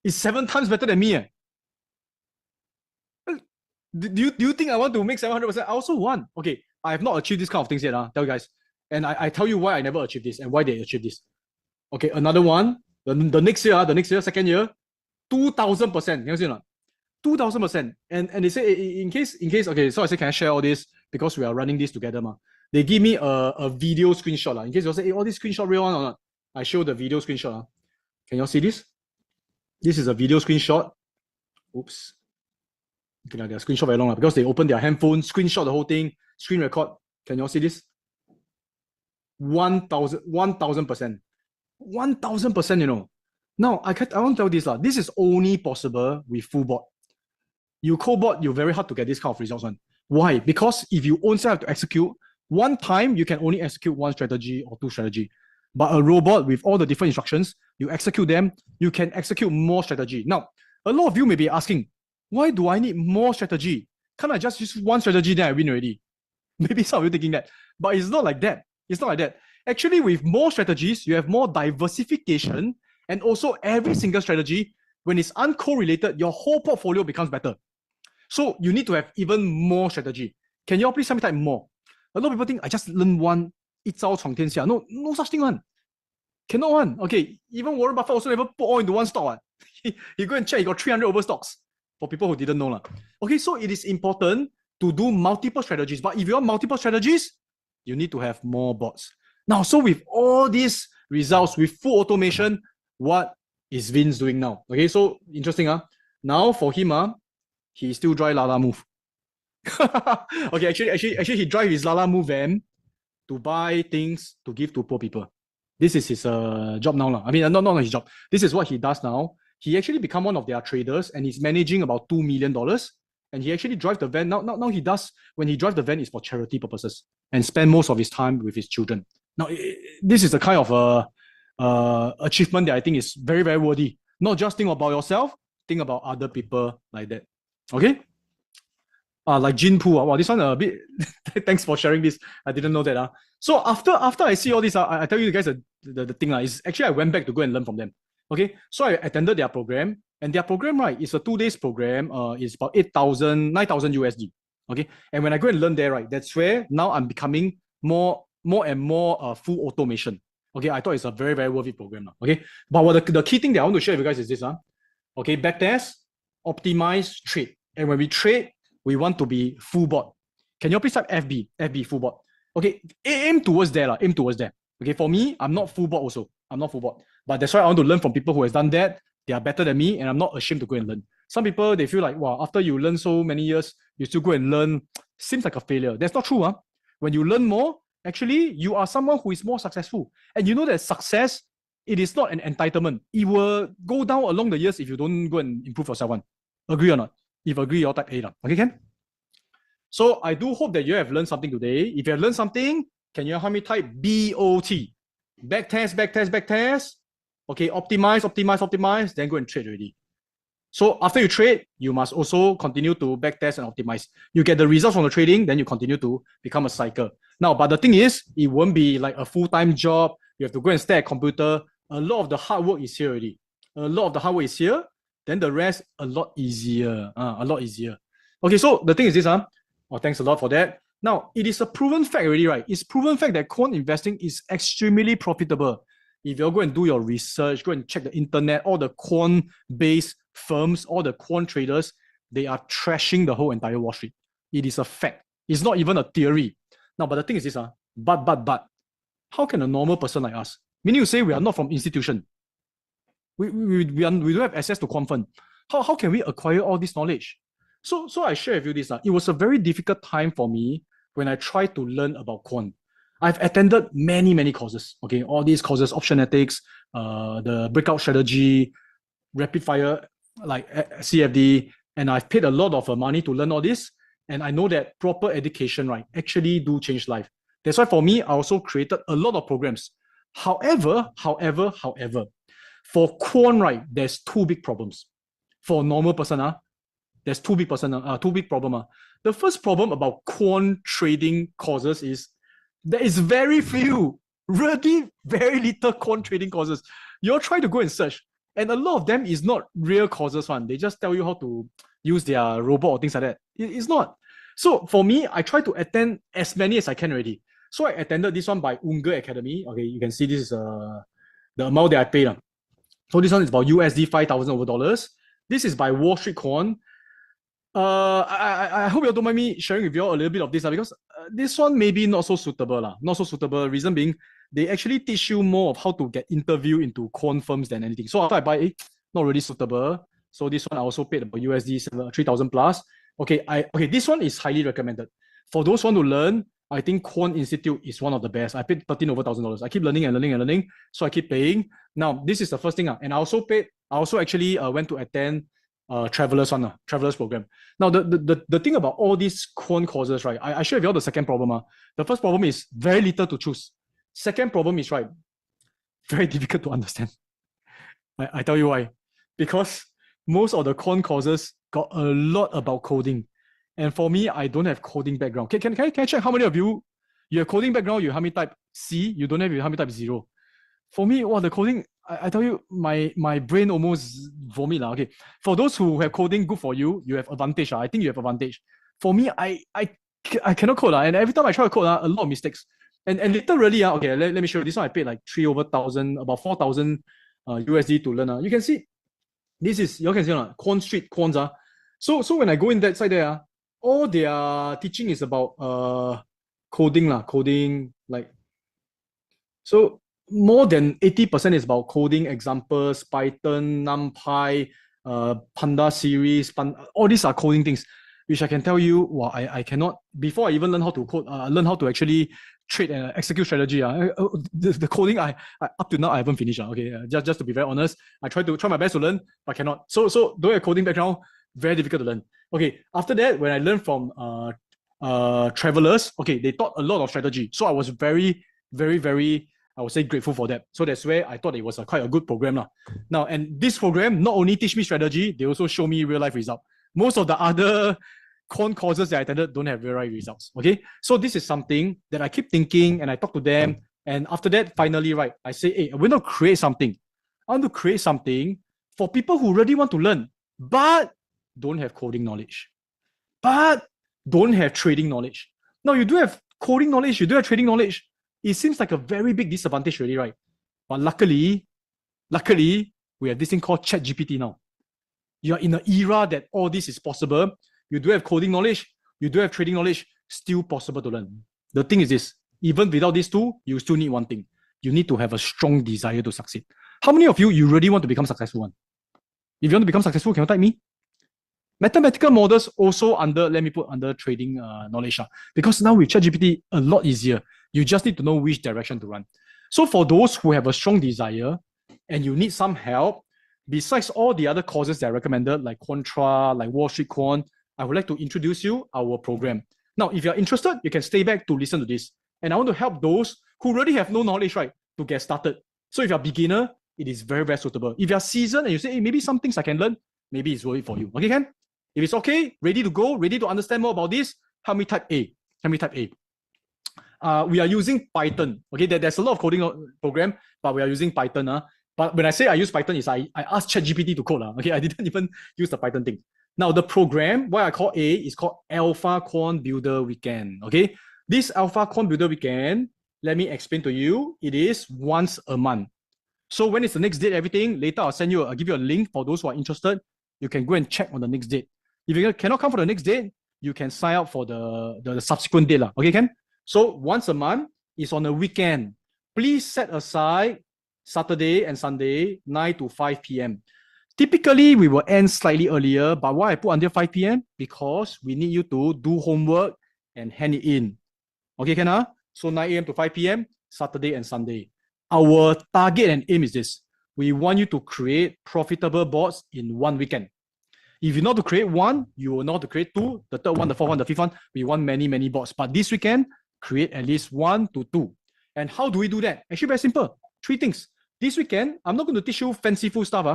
it's 7 times better than me. Do you think I want to make 700%? I also want. Okay, I have not achieved this kind of things yet. Tell you guys. And I tell you why I never achieved this and why they achieved this. Okay, another one. The next year, second year, 2,000%. Can you see or not? 2,000%. And they say in case, okay, so I say, can I share all this? Because we are running this together. They give me a video screenshot. In case you say, hey, all this screenshot real one or not? I show the video screenshot. Can you all see this? This is a video screenshot. Oops. Okay, their screenshot very long because they open their handphone, screenshot the whole thing, screen record. Can you all see this? 1,000%. 1,000%, you know. Now, I want to tell this. This is only possible with full bot. You co-bot, you're very hard to get this kind of results on. Why? Because if you own self to execute, one time you can only execute one strategy or two strategy. But a robot with all the different instructions, you execute them, you can execute more strategy. Now, a lot of you may be asking, why do I need more strategy? Can't I just use one strategy, then I win already? Maybe some of you thinking that. But it's not like that. It's not like that. Actually, with more strategies, you have more diversification, and also every single strategy, when it's uncorrelated, your whole portfolio becomes better. So you need to have even more strategy. Can you all please tell me type more? A lot of people think I just learn one, 一招闯天下. No such thing one. Cannot one. Okay, even Warren Buffett also never put all into one stock. He go and check, he got 300 over stocks. For people who didn't know. Okay, so it is important to do multiple strategies. But if you want multiple strategies, you need to have more bots. Now, so with all these results, with full automation, what is Vince doing now? Okay, so interesting. Now for him, he still drive Lala Move. Okay, actually, he drive his Lala Move van to buy things to give to poor people. This is his job now. I mean, not his job. This is what he does now. He actually become one of their traders and he's managing about $2 million. And he actually drives the van. Now he does, when he drives the van, is for charity purposes and spend most of his time with his children. Now, this is the kind of achievement that I think is very, very worthy. Not just think about yourself, think about other people like that. Okay? Like Jin Poo. Wow, this one a bit. Thanks for sharing this. I didn't know that. So after I see all this, I tell you guys the thing is actually I went back to go and learn from them. Okay, so I attended their program, and their program, right, is a 2 days program. It's about 9,000 USD. Okay, and when I go and learn there, right, that's where now I'm becoming more and more full automation. Okay, I thought it's a very, very worthy program. Okay, but the key thing that I want to share with you guys is this. Okay, backtest, optimize, trade. And when we trade, we want to be full bot. Can you please type FB full bot? Okay, aim towards there. Aim towards there. Okay, for me, I'm not full bot also. I'm not full bot. But that's why I want to learn from people who has done that. They are better than me, and I'm not ashamed to go and learn. Some people, they feel like, wow, after you learn so many years, you still go and learn. Seems like a failure. That's not true. When you learn more, actually, you are someone who is more successful. And you know that success, it is not an entitlement. It will go down along the years if you don't go and improve yourself. Agree or not? If agree, you type A. Okay, Ken? So I do hope that you have learned something today. If you have learned something, can you help me type BOT? Backtest. Okay, optimize, then go and trade already. So after you trade, you must also continue to backtest and optimize. You get the results from the trading, then you continue to become a cycle. Now, but the thing is, it won't be like a full-time job. You have to go and stay at computer. A lot of the hard work is here already. Then the rest, a lot easier. Okay, so the thing is this. Thanks a lot for that. Now, it is a proven fact already, right? It's proven fact that quant investing is extremely profitable. If you go and do your research, go and check the internet, all the quant-based firms, all the quant traders, they are trashing the whole entire Wall Street. It is a fact. It's not even a theory. Now, but the thing is this, but, how can a normal person like us, meaning you say we are not from institution, we don't have access to quant fund, how can we acquire all this knowledge? So I share with you this. It was a very difficult time for me when I tried to learn about quant. I've attended many courses. Okay, all these courses, optionetics, the breakout strategy, rapid fire, like CFD, and I've paid a lot of money to learn all this. And I know that proper education, right, actually do change life. That's why for me, I also created a lot of programs. However, for quant, right, there's two big problems. For a normal person, there's two big problem. The first problem about quant trading courses is there is very few, really very little quant trading courses. You're trying to go and search, and a lot of them is not real courses one. They just tell you how to use their robot or things like that. It's not. So for me, I try to attend as many as I can already. So I attended this one by Unger Academy. Okay, you can see this is the amount that I paid. So this one is about USD 5,000 over dollars. This is by Wall Street Quant. I hope you don't mind me sharing with you all a little bit of this because this one maybe not so suitable. Not so suitable. Reason being, they actually teach you more of how to get interview into quant firms than anything. So after I buy, not really suitable. So this one I also paid about USD 3,000 plus. Okay, this one is highly recommended. For those who want to learn, I think Quant Institute is one of the best. I paid $13,000. I keep learning and learning and learning. So I keep paying. Now, this is the first thing. And I also actually went to attend Travelers program. Now, the thing about all these quant courses, right? I share with you all the second problem. The first problem is very little to choose. Second problem is, right, very difficult to understand. I tell you why. Because most of the quant courses got a lot about coding. And for me, I don't have coding background. Can I check how many of you have coding background? You help me type C. You don't have, you help me type 0. For me, the coding, I tell you, my brain almost vomit. Okay. For those who have coding, good for you. You have advantage. I think you have advantage. For me, I cannot code. And every time I try to code, a lot of mistakes. And literally, okay, let me show you. This one I paid like 3,000, about 4,000 USD to learn. You can see, this is, you can see, Quant Street Quants. So when I go in that side there, all they are teaching is about coding like, so more than 80% is about coding examples, Python, NumPy, Panda series, all these are coding things, which I can tell you, well, I cannot, before I even learn how to code, learn how to actually trade and execute strategy. The coding, I up to now, I haven't finished. Okay, just to be very honest, I try my best to learn, but cannot. So don't have coding background, very difficult to learn. Okay, after that, when I learned from Travelers, okay, they taught a lot of strategy. So I was very, very, very, I would say, grateful for that. So that's where I thought it was quite a good program. Now, and this program not only teach me strategy, they also show me real life result. Most of the other quant courses that I attended don't have real life results. Okay, so this is something that I keep thinking, and I talk to them. And after that, finally, right, I say, hey, we're going to create something. I want to create something for people who really want to learn, but don't have coding knowledge, but don't have trading knowledge. Now, you do have coding knowledge, you do have trading knowledge. It seems like a very big disadvantage already, right? But luckily, we have this thing called ChatGPT now. You are in an era that all this is possible. You do have coding knowledge, you do have trading knowledge, still possible to learn. The thing is this, even without these two, you still need one thing. You need to have a strong desire to succeed. How many of you really want to become successful one? If you want to become successful, can you type me? Mathematical models also let me put under trading knowledge. Because now with ChatGPT, a lot easier. You just need to know which direction to run. So for those who have a strong desire and you need some help, besides all the other courses that I recommended, like Contra, like Wall Street Quant, I would like to introduce you our program. Now, if you're interested, you can stay back to listen to this. And I want to help those who really have no knowledge, right, to get started. So if you're a beginner, it is very, very suitable. If you're seasoned and you say, hey, maybe some things I can learn, maybe it's worth it for you. Okay, Ken? If it's okay, ready to go, ready to understand more about this, help me type A. We are using Python. Okay, there's a lot of coding program, but we are using Python. But when I say I use Python, is I asked ChatGPT to code. Okay, I didn't even use the Python thing. Now, the program, what I call A, is called Alpha Quant Builder Weekend. Okay, this Alpha Quant Builder Weekend, let me explain to you. It is once a month. So when is the next date, everything, later I'll give you a link for those who are interested. You can go and check on the next date. If you cannot come for the next date, you can sign up for the subsequent date. Okay, Ken? So once a month is on a weekend. Please set aside Saturday and Sunday, 9 to 5 p.m. Typically, we will end slightly earlier, but why I put until 5 p.m? Because we need you to do homework and hand it in. Okay, Ken? So 9 a.m. to 5 p.m, Saturday and Sunday. Our target and aim is this. We want you to create profitable bots in one weekend. If you know how to create one, you will know how to create two, the third one, the fourth one, the fifth one. We want many, many bots. But this weekend, create at least 1 to 2. And how do we do that? Actually, very simple. 3 things. This weekend, I'm not going to teach you fanciful stuff.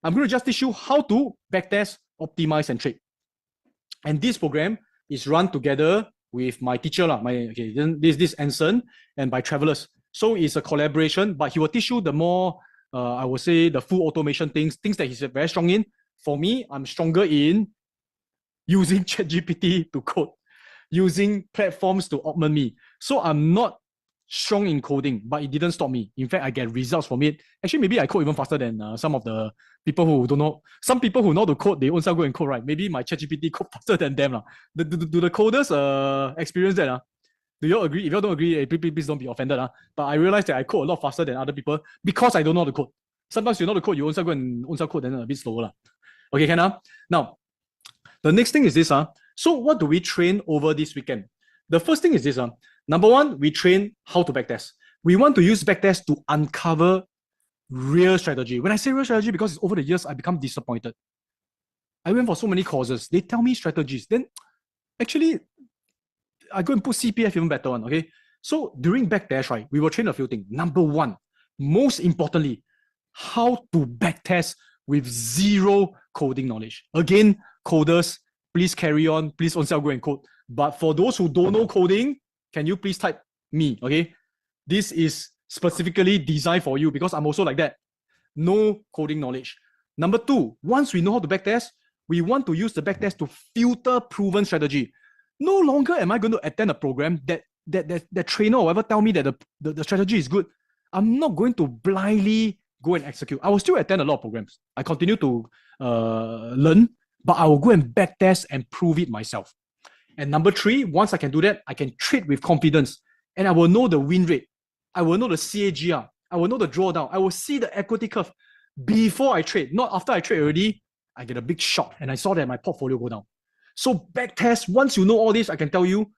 I'm going to just teach you how to backtest, optimize, and trade. And this program is run together with my teacher, this Anson, and by Travelers. So it's a collaboration, but he will teach you the more, I would say, the full automation things that he's very strong in. For me, I'm stronger in using ChatGPT to code, using platforms to augment me. So I'm not strong in coding, but it didn't stop me. In fact, I get results from it. Actually, maybe I code even faster than some of the people who don't know. Some people who know to code, they also go and code, right? Maybe my ChatGPT code faster than them. Do the coders experience that? Do you all agree? If you all don't agree, please don't be offended. But I realized that I code a lot faster than other people because I don't know how to code. Sometimes you know the code, you also go and code, then a bit slower. Okay, can Now, the next thing is this. So what do we train over this weekend? The first thing is this. Number one, we train how to backtest. We want to use backtest to uncover real strategy. When I say real strategy, because over the years, I become disappointed. I went for so many courses. They tell me strategies. Then actually, I go and put CPF even better one, okay? So during backtest, right, we will train a few things. Number one, most importantly, how to backtest with zero coding knowledge. Again, coders, please carry on. Please on go and code. But for those who don't know coding, can you please type me, okay? This is specifically designed for you because I'm also like that. No coding knowledge. Number two, once we know how to backtest, we want to use the backtest to filter proven strategy. No longer am I going to attend a program that trainer or whatever tell me that the strategy is good. I'm not going to blindly go and execute. I will still attend a lot of programs. I continue to learn, but I will go and backtest and prove it myself. And number three, once I can do that, I can trade with confidence and I will know the win rate. I will know the seah. I will know the drawdown. I will see the equity curve before I trade, not after I trade already. I get a big shock and I saw that my portfolio go down. So backtest, once you know all this, I can tell you,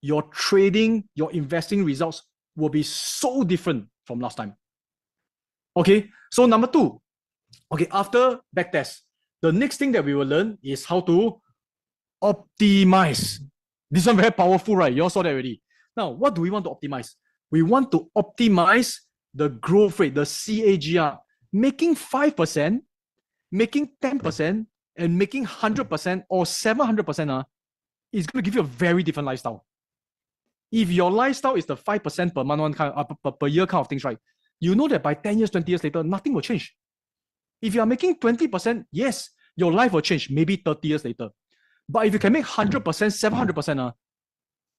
your trading, your investing results will be so different from last time. Okay, so number two, okay, after backtest, the next thing that we will learn is how to optimize. This one very powerful, right? You all saw that already. Now, what do we want to optimize? We want to optimize the growth rate, the CAGR, making 5%, making 10%, and making 100% or 700% is going to give you a very different lifestyle. If your lifestyle is the 5% per month, one kind of, per year kind of things, right? You know that by 10 years, 20 years later, nothing will change. If you are making 20%, yes, your life will change, maybe 30 years later. But if you can make 100%, 700%,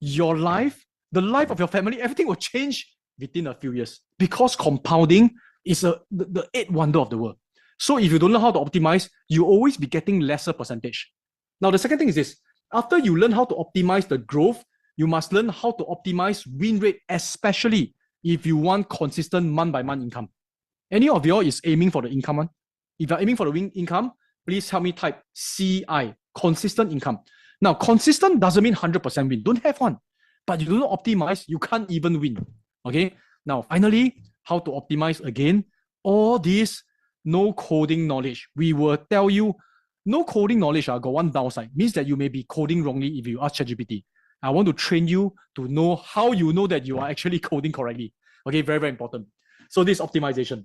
your life, the life of your family, everything will change within a few years because compounding is the eighth wonder of the world. So if you don't know how to optimize, you always be getting lesser percentage. Now, the second thing is this. After you learn how to optimize the growth, you must learn how to optimize win rate, especially if you want consistent month-by-month income. Any of you is aiming for the income one? If you're aiming for the win income, please help me type CI, consistent income. Now, consistent doesn't mean 100% win. Don't have one. But you do not optimize, you can't even win. Okay? Now, finally, how to optimize again. All this no coding knowledge. We will tell you, no coding knowledge got one downside. Means that you may be coding wrongly if you ask ChatGPT. I want to train you to know how you know that you are actually coding correctly. Okay, very, very important. So this optimization.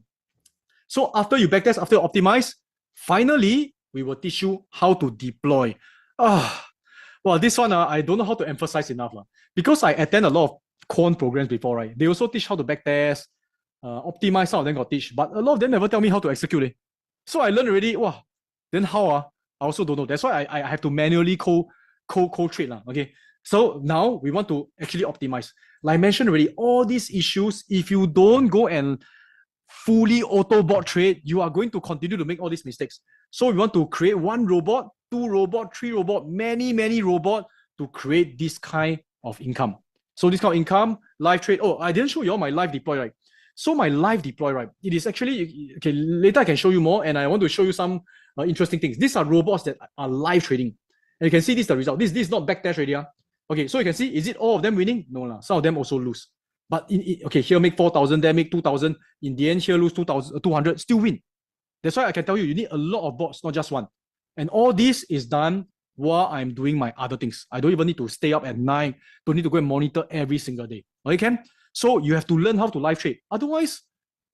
So after you backtest, after you optimize, finally, we will teach you how to deploy. Well, this one, I don't know how to emphasize enough. Because I attend a lot of quant programs before, right? They also teach how to backtest, optimize, some of them got teach, but a lot of them never tell me how to execute. So I learned already, wow, then how? I also don't know. That's why I have to manually co-trade. Okay. So now we want to actually optimize. Like I mentioned already, all these issues, if you don't go and fully auto-bot trade, you are going to continue to make all these mistakes. So we want to create one robot, two robot, three robot, many robot to create this kind of income. So this kind of income, live trade. Oh, I didn't show you all my live deploy, right? So my live deploy, right? It is actually, okay, later I can show you more and I want to show you some interesting things. These are robots that are live trading. And you can see this is the result. This is not backtest already. Okay, so you can see, is it all of them winning? No, some of them also lose. But okay, here make 4,000, there make 2,000. In the end, here lose 2,200, still win. That's why I can tell you, you need a lot of bots, not just one. And all this is done while I'm doing my other things. I don't even need to stay up at night. Don't need to go and monitor every single day. Okay, Ken? So you have to learn how to live trade. Otherwise,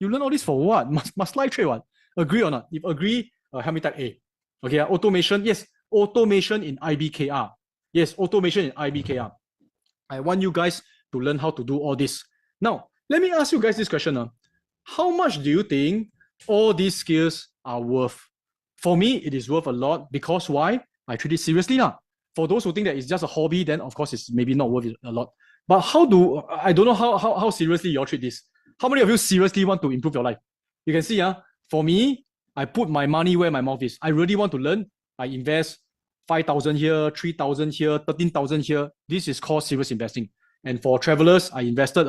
you learn all this for what? Must live trade what? Agree or not? If agree, help me type A. Okay, automation. Yes, automation in IBKR. Yes, automation in IBKR. I want you guys to learn how to do all this. Now, let me ask you guys this question. How much do you think all these skills are worth? For me, it is worth a lot because why? I treat it seriously. For those who think that it's just a hobby, then of course it's maybe not worth it a lot. But I don't know how seriously you all treat this. How many of you seriously want to improve your life? You can see, for me, I put my money where my mouth is. I really want to learn. I invest 5,000 here, 3,000 here, 13,000 here. This is called serious investing. And for travelers, I invested,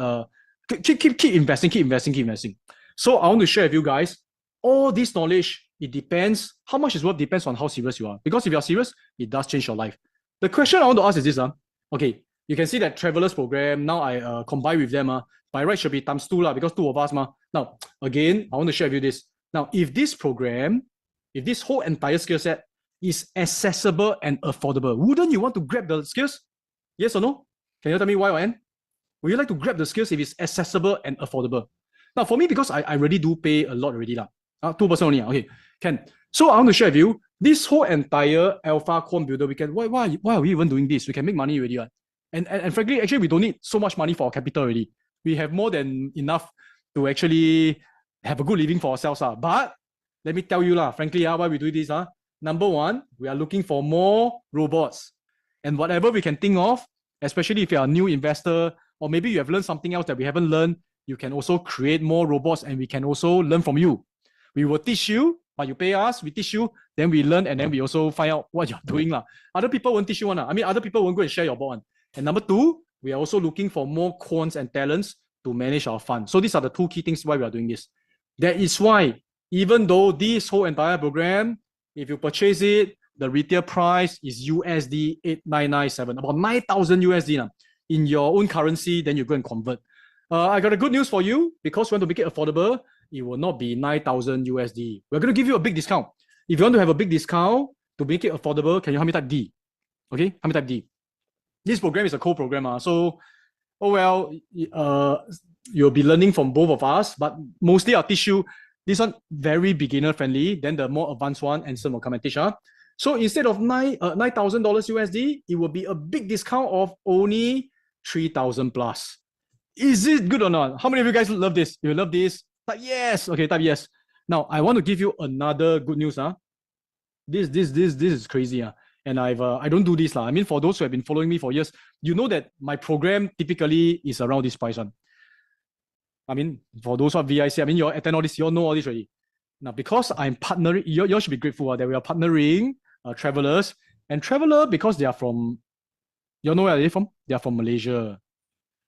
keep investing. So I want to share with you guys, all this knowledge, it depends, how much is worth depends on how serious you are. Because if you're serious, it does change your life. The question I want to ask is this, okay, you can see that travelers program, now I combine with them, by right should be times 2 because 2 of us. Now, again, I want to share with you this. Now, if this program, if this whole entire skill set is accessible and affordable, wouldn't you want to grab the skills? Yes or no? Can you tell me why or N? Would you like to grab the skills if it's accessible and affordable? Now, for me, because I already do pay a lot already. 2% only. Okay, can. So I want to share with you, this whole entire alpha quant builder weekend, why are we even doing this? We can make money already. And frankly, actually, we don't need so much money for our capital already. We have more than enough to actually have a good living for ourselves. But let me tell you, frankly, why we do this. Number one, we are looking for more robots. And whatever we can think of, especially if you're a new investor, or maybe you have learned something else that we haven't learned, you can also create more robots and we can also learn from you. We will teach you, but you pay us, we teach you, then we learn, and then we also find out what you're doing. Other people won't teach you one. I mean, other people won't go and share your bot. And number two, we are also looking for more quants and talents to manage our fund. So these are the 2 key things why we are doing this. That is why, even though this whole entire program, if you purchase it, the retail price is USD 8997, about 9,000 USD. In your own currency, then you go and convert. I got a good news for you, because we want to make it affordable, it will not be 9,000 USD. We're going to give you a big discount. If you want to have a big discount to make it affordable, can you help me type D? Okay, help me type D. This program is a co-program. So, you'll be learning from both of us, but mostly I'll teach you this one very beginner friendly, then the more advanced one, Anson will come and teach. So instead of $9,000 USD, it will be a big discount of only 3,000 plus. Is it good or not? How many of you guys love this? If you love this, type yes. Okay, type yes. Now I want to give you another good news. This is crazy. And I don't do this. I mean, for those who have been following me for years, you know that my program typically is around this price. I mean, for those who are VIC, I mean, you all attend all this, you all know all this already. Now, because I'm partnering, you all should be grateful that we are partnering travelers. And traveler, because they are from, you all know where are they from? They are from Malaysia.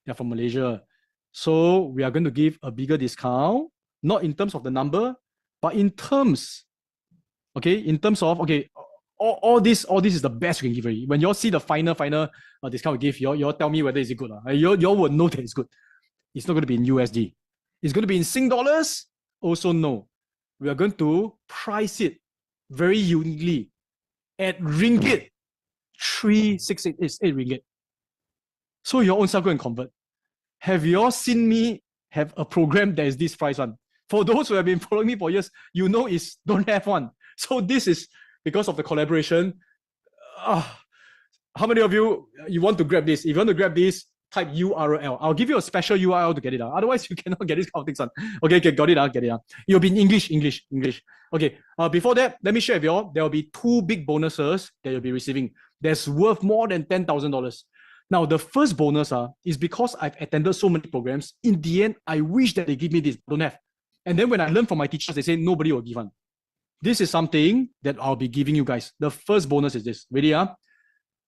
They are from Malaysia. So we are going to give a bigger discount, not in terms of the number, but in terms, okay, in terms of, okay, all this is the best we can give already. When you all see the final discount we give, you all tell me whether it's good. You all will know that it's good. It's not going to be in USD. It's going to be in Sing dollars. Also, no. We are going to price it very uniquely at ringgit 368 ringgit. So your own self go and convert. Have you all seen me have a program that is this price one? For those who have been following me for years, you know it's don't have one. So this is because of the collaboration. How many of you want to grab this? If you want to grab this, type URL. I'll give you a special URL to get it. Otherwise, you cannot get this kind of things. Okay, got it. Get it. It'll be in English. Okay, before that, let me share with you all. There will be 2 big bonuses that you'll be receiving. That's worth more than $10,000. Now, the first bonus is because I've attended so many programs. In the end, I wish that they give me this. Don't have. And then when I learn from my teachers, they say nobody will give one. This is something that I'll be giving you guys. The first bonus is this. Ready?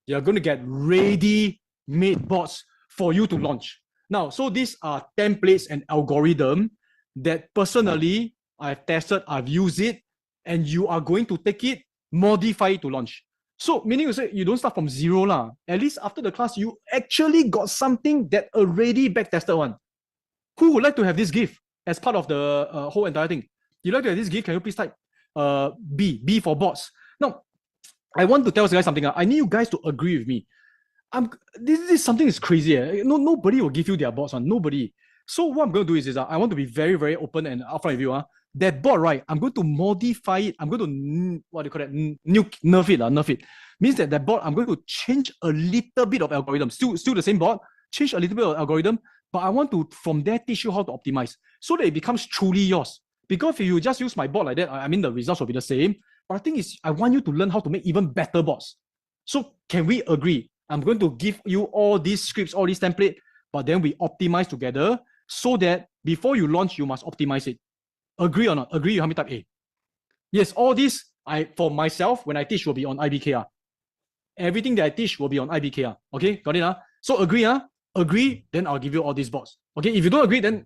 You're going to get ready-made bots for you to launch. Now, so these are templates and algorithm that personally I've tested, I've used it, and you are going to take it, modify it to launch. So meaning you say you don't start from zero lah. At least after the class, you actually got something that already back-tested one. Who would like to have this gift as part of the whole entire thing? You like to have this gift? Can you please type B for bots? Now, I want to tell you guys something. I need you guys to agree with me. This is something is crazy. Nobody will give you their bots on. Nobody. So what I'm going to do is I want to be very, very open and upfront with you. That bot, right, I'm going to modify it. I'm going to, what do you call that, nerf it. Means that bot, I'm going to change a little bit of algorithm. Still the same bot, change a little bit of algorithm, but I want to, from there, teach you how to optimize so that it becomes truly yours. Because if you just use my bot like that, I mean, the results will be the same. But the thing is, I want you to learn how to make even better bots. So can we agree? I'm going to give you all these scripts, all these templates, but then we optimize together so that before you launch, you must optimize it. Agree or not? Agree, you help me type A. Yes, all this, for myself, when I teach, will be on IBKR. Everything that I teach will be on IBKR. Okay, got it? So agree, agree, then I'll give you all these bots. Okay, if you don't agree, then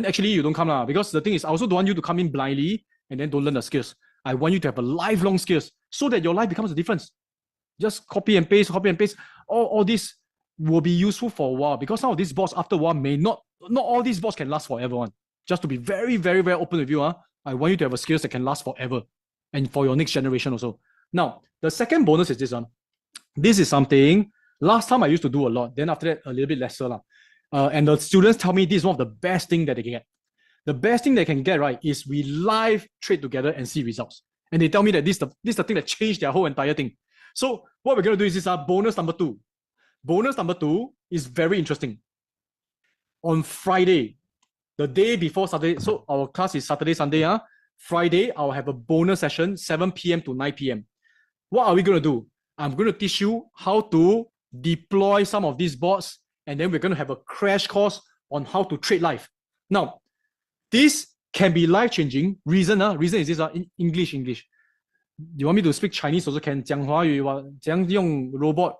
actually you don't come. Because the thing is, I also don't want you to come in blindly and then don't learn the skills. I want you to have a lifelong skills so that your life becomes a difference. Just copy and paste. All this will be useful for a while, because some of these bots after a while may not all these bots can last forever. Just to be very, very, very open with you, I want you to have a skills that can last forever and for your next generation also. Now, the second bonus is this one. This is something last time I used to do a lot. Then after that, a little bit lesser. And the students tell me this is one of the best things that they can get. The best thing they can get, right, is we live trade together and see results. And they tell me that this is the thing that changed their whole entire thing. So what we're going to do is this, bonus number 2. Bonus number 2 is very interesting. On Friday, the day before Saturday, so our class is Saturday, Sunday. Friday, I'll have a bonus session, 7 p.m. to 9 p.m. What are we going to do? I'm going to teach you how to deploy some of these bots, and then we're going to have a crash course on how to trade live. Now, this can be life-changing. Reason is this, in English. You want me to speak Chinese also can? 讲华语怎样用 robot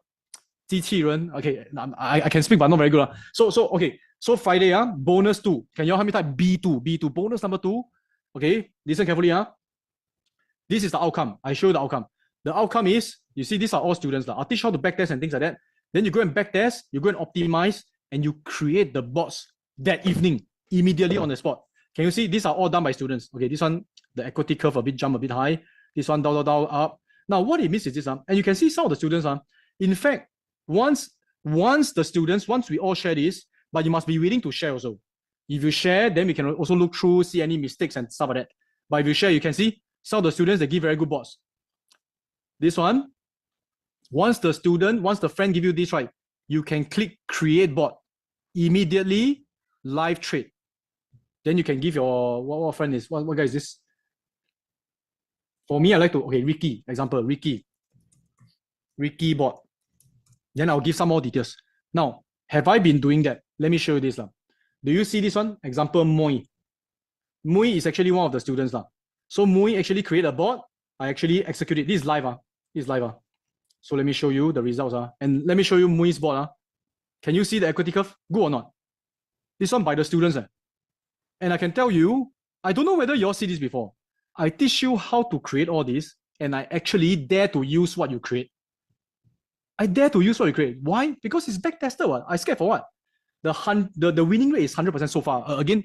机器人? Okay, I can speak but not very good. So okay. So Friday, bonus 2. Can you help me type B2? Bonus number 2. Okay, listen carefully. This is the outcome. I show you the outcome. The outcome is, you see, these are all students. I'll teach how to backtest and things like that. Then you go and backtest, you go and optimize, and you create the bots that evening, immediately on the spot. Can you see? These are all done by students. Okay, this one, the equity curve jump a bit high. This one down, up. Now, what it means is this, and you can see some of the students, in fact, once we all share this, but you must be willing to share also. If you share, then we can also look through, see any mistakes and stuff like that. But if you share, you can see some of the students, they give very good bots. This one, once the friend give you this, right, you can click create bot. Immediately, live trade. Then you can give your, what friend is, what guy is this? For me, I like to, okay, Ricky, example, Ricky bot. Then I'll give some more details. Now, have I been doing that? Let me show you this. Do you see this one? Example, Moi. Moi is actually one of the students. So Moi actually created a bot. I actually executed. This is live. This is live. So let me show you the results. And let me show you Moi's bot. Can you see the equity curve? Good or not? This one by the students. And I can tell you, I don't know whether you all see this before. I teach you how to create all this, and I actually dare to use what you create. I dare to use what you create. Why? Because it's backtested. I scared for what? The winning rate is 100% so far. Again,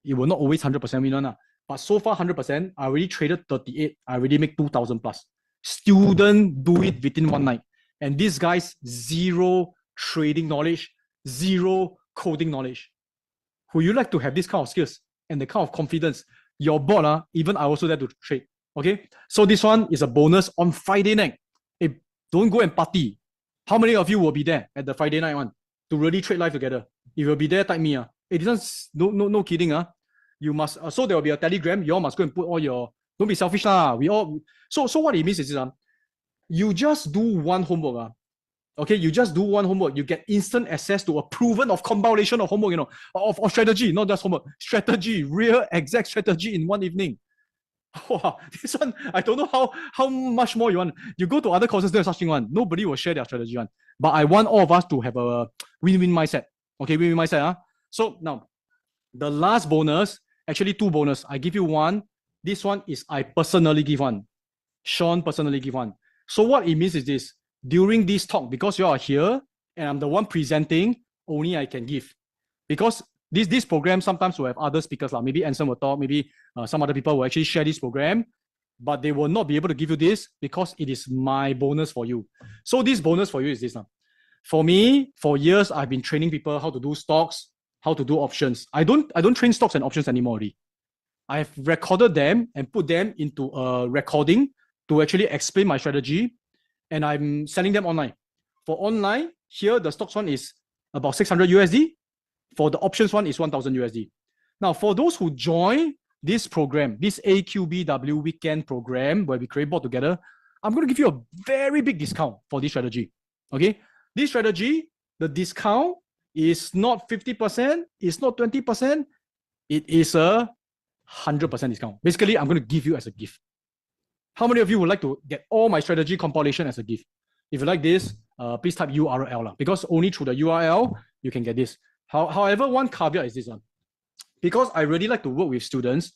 it will not always 100% win. But so far, 100%, I already traded 38. I already make 2,000 plus. Student do it within one night. And these guys, zero trading knowledge, zero coding knowledge. Would you like to have this kind of skills and the kind of confidence? Your bot, even I also dare to trade. Okay, so this one is a bonus on Friday night. Hey, don't go and party. How many of you will be there at the Friday night one to really trade live together? If you'll be there, type me. Hey, this one's no kidding. You must. So there will be a Telegram. You all must go and put all your. Don't be selfish We all. So what it means is you just do one homework. Okay, you just do one homework. You get instant access to a proven of compilation of homework, of strategy, not just homework. Strategy, real exact strategy in one evening. Wow, this one, I don't know how much more you want. You go to other courses, there's such thing one. Nobody will share their strategy one. But I want all of us to have a win-win mindset. Okay, win-win mindset. So now, the last bonus, actually 2 bonus. I give you one. This one is I personally give one. Sean personally give one. So what it means is this. During this talk, because you are here and I'm the one presenting, only I can give. Because this program sometimes will have other speakers, maybe Anson will talk, maybe some other people will actually share this program, but they will not be able to give you this because it is my bonus for you. So this bonus for you is this. For me, for years, I've been training people how to do stocks, how to do options. I don't train stocks and options anymore already. I've recorded them and put them into a recording to actually explain my strategy, and I'm selling them online. For online, here the stocks one is about 600 USD. For the options one is 1000 USD. Now, for those who join this program, this AQBW weekend program where we create board together, I'm going to give you a very big discount for this strategy. Okay, this strategy, the discount is not 50%, it's not 20%, it is a 100% discount. Basically, I'm going to give you as a gift. How many of you would like to get all my strategy compilation as a gift? If you like this, please type URL because only through the URL you can get this. However, one caveat is this one. Because I really like to work with students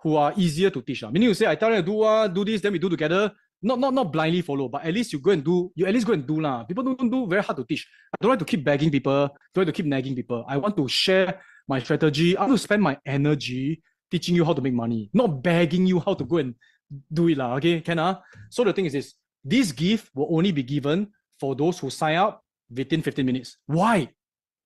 who are easier to teach. Meaning you say, I tell you to do this, then we do together. Not blindly follow, but at least you go and do. You at least go and do lah. People don't do, very hard to teach. I don't like to keep begging people. Don't like to keep nagging people. I want to share my strategy. I want to spend my energy teaching you how to make money, not begging you how to go and do it lah. Okay, can? So the thing is this gift will only be given for those who sign up within 15 minutes. Why?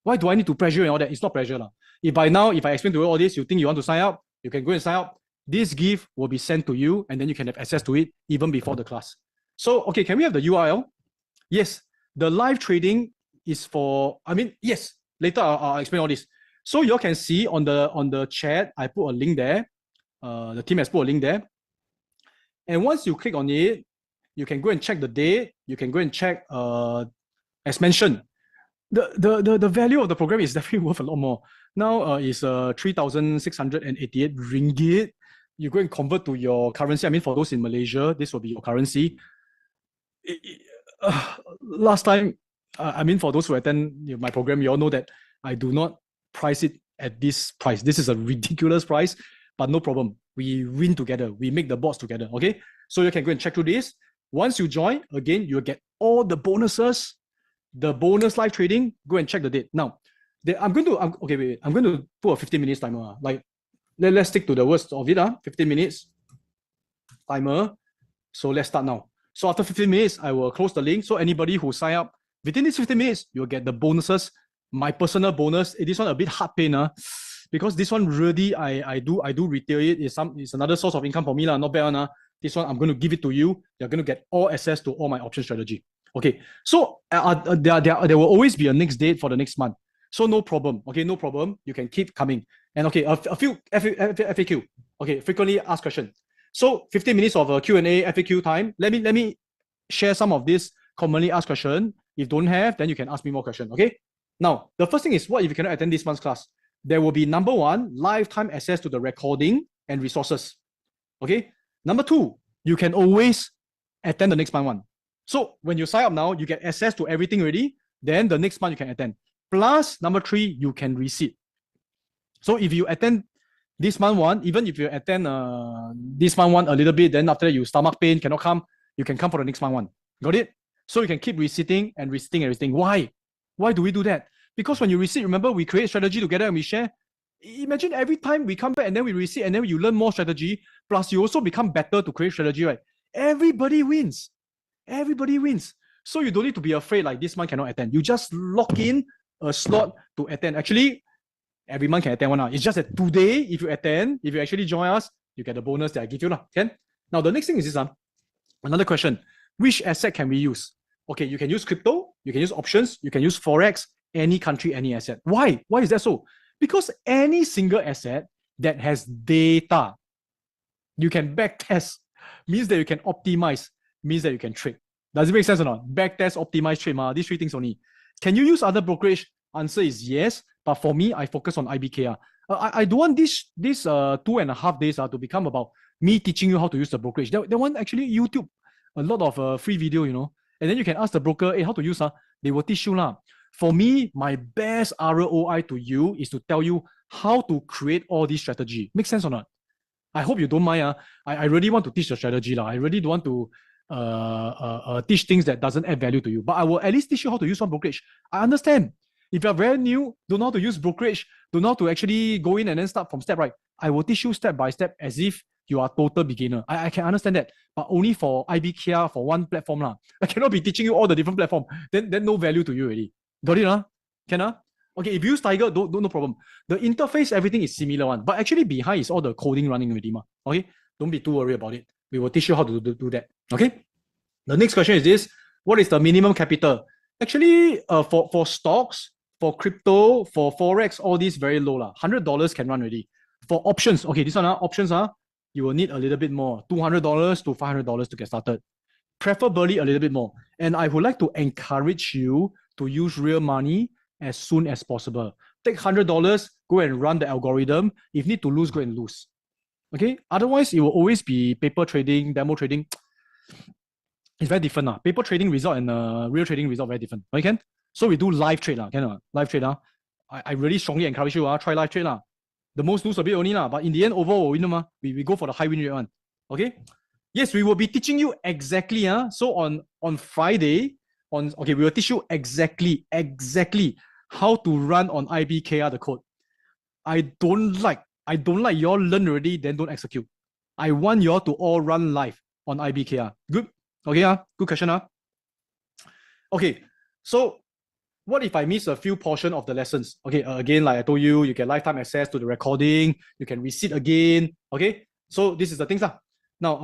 Why do I need to pressure and all that? It's not pressure lah. If by now, if I explain to you all this, you think you want to sign up, you can go and sign up. This gift will be sent to you, and then you can have access to it even before the class. So, okay, can we have the URL? Yes, the live trading is for, yes, later I'll explain all this. So you all can see on the chat, I put a link there. The team has put a link there. And once you click on it, you can go and check the date. You can go and check, as mentioned, the value of the program is definitely worth a lot more. Now is 3,688 ringgit. You go and convert to your currency. For those in Malaysia, this will be your currency. Last time, for those who attend my program, you all know that I do not price it at this price. This is a ridiculous price, but no problem. We win together. We make the boards together. Okay, so you can go and check through this. Once you join, again, you'll get all the bonuses. The bonus live trading, go and check the date. Now, I'm going to put a 15 minutes timer. Let's stick to the words of it. 15 minutes timer. So let's start now. So after 15 minutes, I will close the link. So anybody who sign up within these 15 minutes, you'll get the bonuses. My personal bonus. This one a bit hard pain, because this one really I do retail it. It's another source of income for me, not bad. This one I'm going to give it to you. You're going to get all access to all my option strategy. Okay, so there will always be a next date for the next month. So no problem. Okay, no problem. You can keep coming. And okay, a few FAQ. Okay, frequently asked question. So 15 minutes of a Q&A FAQ time. Let me share some of this commonly asked question. If don't have, then you can ask me more question. Okay. Now the first thing is, what if you cannot attend this month's class? There will be number one, lifetime access to the recording and resources. Okay. Number two, you can always attend the next month one. So when you sign up now, you get access to everything already. Then the next month you can attend. Plus, number three, you can resit. So if you attend this month one, even if you attend this month one a little bit, then after that you stomach pain, cannot come, you can come for the next month one. Got it? So you can keep resitting and resitting everything. Why? Why do we do that? Because when you resit, remember we create strategy together and we share. Imagine every time we come back and then we resit and then you learn more strategy. Plus you also become better to create strategy, right? Everybody wins. Everybody wins. So you don't need to be afraid like this month cannot attend. You just lock in a slot to attend. Actually, every month can attend one. It's just that today, if you attend, if you actually join us, you get the bonus that I give you. Okay? Now, the next thing is this. Another question. Which asset can we use? Okay, you can use crypto, you can use options, you can use Forex, any country, any asset. Why? Why is that so? Because any single asset that has data, you can backtest, means that you can optimize, means that you can trade. Does it make sense or not? Backtest, optimize, trade, these three things only. Can you use other brokerage? Answer is yes, but for me, I focus on IBK. I don't want this 2.5 days to become about me teaching you how to use the brokerage. They want actually YouTube, a lot of free video, and then you can ask the broker, hey, how to use, they will teach you. For me, my best ROI to you is to tell you how to create all this strategy. Make sense or not? I hope you don't mind. I really want to teach the strategy. I really don't want to teach things that doesn't add value to you. But I will at least teach you how to use one brokerage. I understand. If you're very new, don't know how to use brokerage, don't know how to actually go in and then start from step right. I will teach you step by step as if you are a total beginner. I can understand that, but only for IBKR, for one platform. I cannot be teaching you all the different platforms. Then no value to you already. Got it? Can? Okay, if you use Tiger, don't no problem. The interface, everything is similar one, but actually behind is all the coding running already. Okay, don't be too worried about it. We will teach you how to do that. Okay. The next question is this: what is the minimum capital? Actually, for stocks, for crypto, for forex, all these very low lah. $100 can run already. For options, okay, this one options you will need a little bit more, $200 to $500 to get started. Preferably a little bit more. And I would like to encourage you to use real money as soon as possible. Take $100, go and run the algorithm. If need to lose, go and lose. Okay. Otherwise, it will always be paper trading, demo trading. It's very different. Paper trading result and real trading result very different. Okay, can? So we do live trade. Can live trade. I really strongly encourage you try live trade. The most lose a bit only, but in the end, overall win. We go for the high win rate one. Okay. Yes, we will be teaching you exactly. So on Friday, we will teach you exactly how to run on IBKR the code. I don't like you all learn already, then don't execute. I want you all to all run live on IBKR. Good. Okay, good question. Okay, so what if I miss a few portion of the lessons? Okay, again, like I told you, you get lifetime access to the recording. You can resit again. Okay, so this is the things. Now,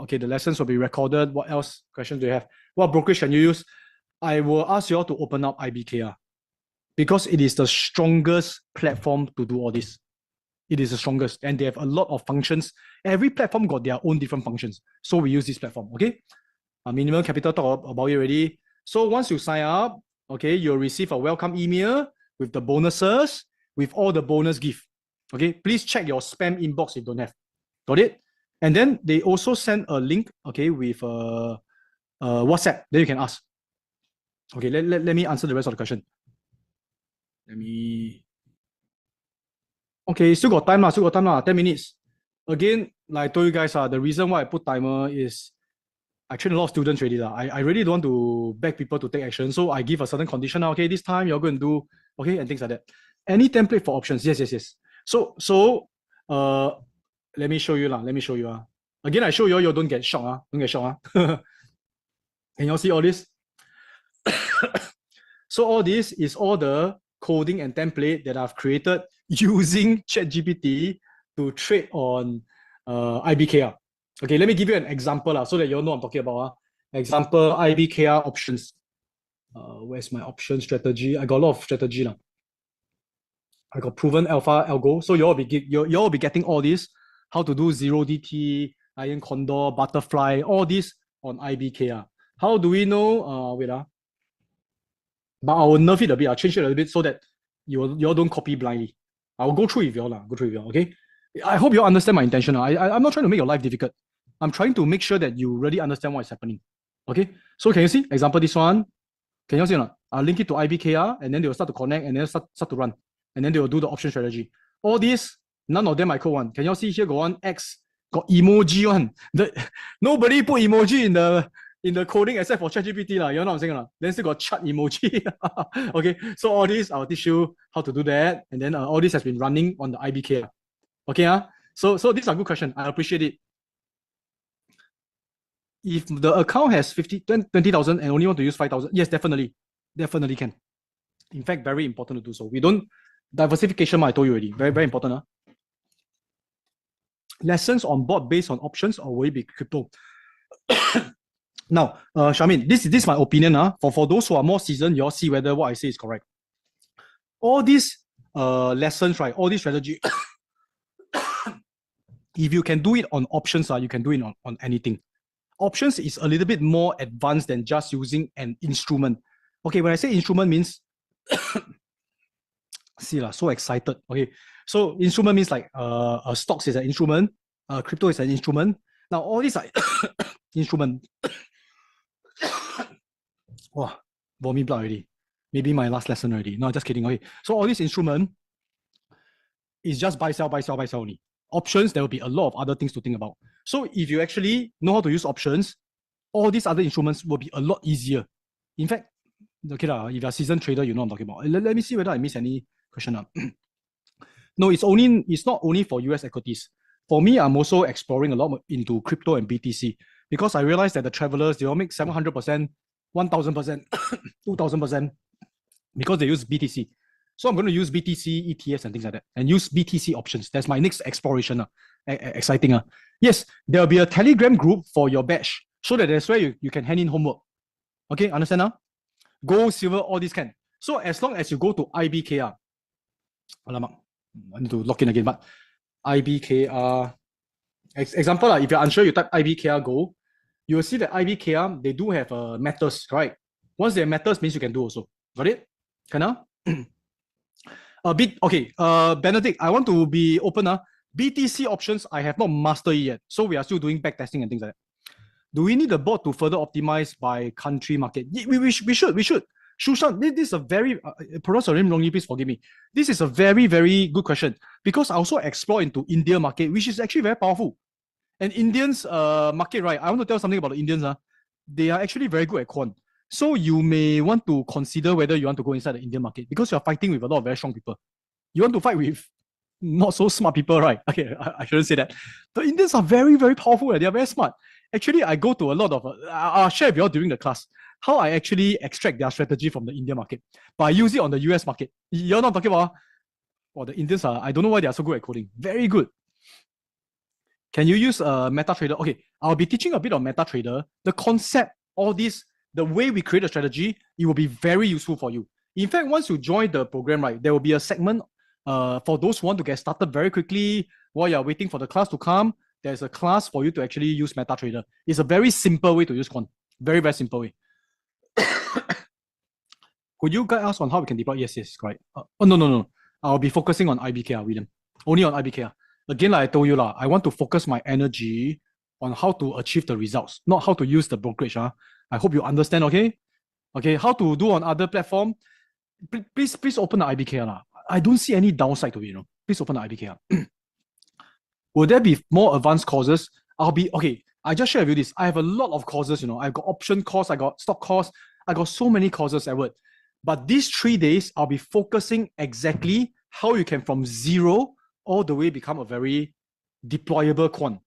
okay, the lessons will be recorded. What else questions do you have? What brokerage can you use? I will ask you all to open up IBKR because it is the strongest platform to do all this. It is the strongest, and they have a lot of functions. Every platform got their own different functions. So we use this platform, okay? Minimum capital, talk about it already. So once you sign up, okay, you'll receive a welcome email with the bonuses, with all the bonus gift. Okay, please check your spam inbox if you don't have. Got it? And then they also send a link, okay, with WhatsApp. Then you can ask. Okay, let me answer the rest of the question. Okay, still got time, 10 minutes. Again, like I told you guys, the reason why I put timer is I train a lot of students already. I really don't want to beg people to take action. So I give a certain condition. Okay, this time you're going to do, okay, and things like that. Any template for options? Yes. So let me show you. Again, I show you don't get shocked. Don't get shocked. Can you all see all this? So all this is all the coding and template that I've created using ChatGPT to trade on IBKR. Okay, let me give you an example so that you all know what I'm talking about. Example, IBKR options. Where's my option strategy? I got a lot of strategy. I got proven alpha algo. So you all be getting all this. How to do 0DT, iron condor, butterfly, all this on IBKR. How do we know? But I will nerf it a bit. I'll change it a little bit so that you all don't copy blindly. I will go through with you all. Okay? I hope you all understand my intention. I'm not trying to make your life difficult. I'm trying to make sure that you really understand what is happening. Okay? So can you see? Example, this one. Can you see or not? I'll link it to IBKR and then they will start to connect and then start to run. And then they will do the option strategy. All this, none of them I code one. Can you all see here got one X, got emoji one. Nobody put emoji in the coding except for ChatGPT. You know what I'm saying? Then still got chat emoji. Okay, so all this, I'll teach you how to do that. And then all this has been running on the IBKR. Okay, so these are good questions. I appreciate it. If the account has 20,000 and only want to use 5,000, yes, definitely can. In fact, very important to do so. We don't diversification. I told you already. Very, very important. Lessons on board based on options or will it be crypto? Now, Shamin, this is my opinion. For those who are more seasoned, you all see whether what I say is correct. All these lessons, right? All these strategy. If you can do it on options, you can do it on anything. Options is a little bit more advanced than just using an instrument. Okay, when I say instrument means, see so excited. Okay, so instrument means like stocks is an instrument, crypto is an instrument. Now all these are instrument. Wow, vomit blood already. Maybe my last lesson already. No, just kidding. Okay, so all this instrument is just buy, sell only. Options, there will be a lot of other things to think about. So if you actually know how to use options, all these other instruments will be a lot easier. In fact, okay, if you're a seasoned trader, you know what I'm talking about. Let me see whether I miss any question. No, it's not only for US equities. For me, I'm also exploring a lot into crypto and BTC because I realized that the travelers, they all make 700%, 1,000%, 2,000% because they use BTC. So I'm going to use BTC, ETFs, and things like that, and use BTC options. That's my next exploration. Exciting. Yes, there will be a Telegram group for your batch, so that that's where you can hand in homework. Okay, understand now? Gold, silver, all these can. So as long as you go to IBKR, alamak, I need to log in again, but IBKR, example, if you're unsure, you type IBKR Gold, you will see that IBKR, they do have metals, right? Once they have metals, means you can do also. Got it? Can I? A bit, okay, Benedict, I want to be open. BTC options, I have not mastered it yet. So we are still doing back testing and things like that. Do we need the bot to further optimize by country market? We should. Shushan, this is a very, pronounce your name wrongly, please forgive me. This is a very, very good question because I also explore into India market, which is actually very powerful. And Indians market, right? I want to tell something about the Indians. They are actually very good at quant. So you may want to consider whether you want to go inside the Indian market because you're fighting with a lot of very strong people. You want to fight with not so smart people, right? Okay, I shouldn't say that. The Indians are very, very powerful. They are very smart. Actually, I go to a lot of, I'll share with you all during the class, how I actually extract their strategy from the Indian market. But I use it on the US market. You're not talking about, well, the Indians are, I don't know why they are so good at coding. Very good. Can you use MetaTrader? Okay, I'll be teaching a bit of MetaTrader. The concept, all this, the way we create a strategy, it will be very useful for you. In fact, once you join the program, right, there will be a segment for those who want to get started very quickly while you're waiting for the class to come. There's a class for you to actually use MetaTrader. It's a very simple way to use quant. Very, very simple way. Could you guide us on how we can deploy? Yes, correct. No. I'll be focusing on IBKR, William. Only on IBKR. Again, like I told you, I want to focus my energy on how to achieve the results, not how to use the brokerage. I hope you understand, okay? Okay, how to do on other platform? Please open the IBKR. I don't see any downside to it, Please open the IBKR. Will there be more advanced courses? I just share with you this. I have a lot of courses, I've got option course, I got stock course, I got so many courses, Edward. But these 3 days, I'll be focusing exactly how you can from zero all the way become a very deployable quant.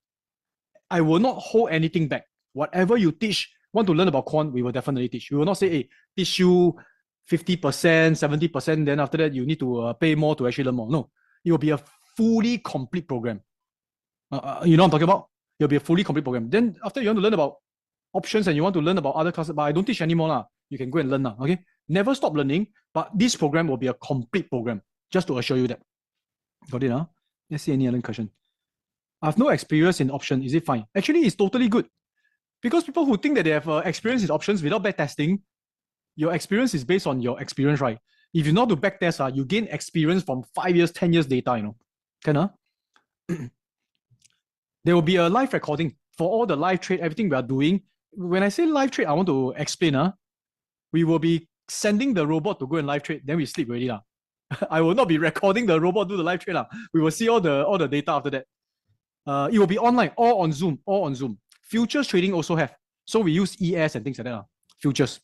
I will not hold anything back. Whatever you teach, want to learn about quant, we will definitely teach. We will not say, hey, teach you 50%, 70%, then after that, you need to pay more to actually learn more. No, it will be a fully complete program. You know what I'm talking about? It'll be a fully complete program. Then after you want to learn about options and you want to learn about other classes, but I don't teach anymore. You can go and learn now, okay? Never stop learning, but this program will be a complete program, just to assure you that. Got it, Let's see any other question. I have no experience in option. Is it fine? Actually, it's totally good. Because people who think that they have experience in options without backtesting, your experience is based on your experience, right? If you know how to backtest, you gain experience from 5 years, 10 years data, Can There will be a live recording for all the live trade, everything we are doing. When I say live trade, I want to explain. We will be sending the robot to go and live trade, then we sleep already. I will not be recording the robot do the live trade. We will see all the data after that. It will be online, all on Zoom. Futures trading also have. So we use ES and things like that. Futures.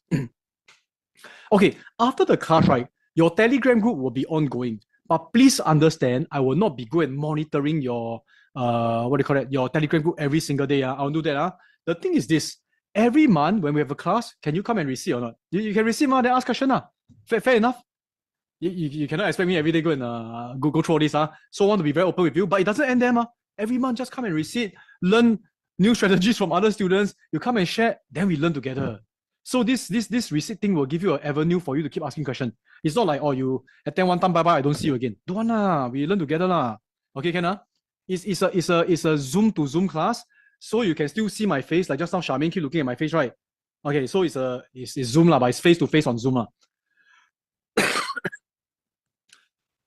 Okay, after the class, right, your Telegram group will be ongoing. But please understand, I will not be going and monitoring your your Telegram group every single day. I won't do that. The thing is this, every month when we have a class, can you come and receive or not? You can receive, then ask question. Fair enough. You cannot expect me every day go and go through all this. So I want to be very open with you, but it doesn't end there. Every month just come and receive, learn new strategies from other students. You come and share, then we learn together. So this receipt thing will give you an avenue for you to keep asking questions. It's not like, oh, you attend one time, bye-bye, I don't see you again. Don't want we learn together. Okay, can It's a Zoom to Zoom class, so you can still see my face. Like just now, Charmaine keep looking at my face, right? Okay, so it's Zoom but it's face to face on Zoom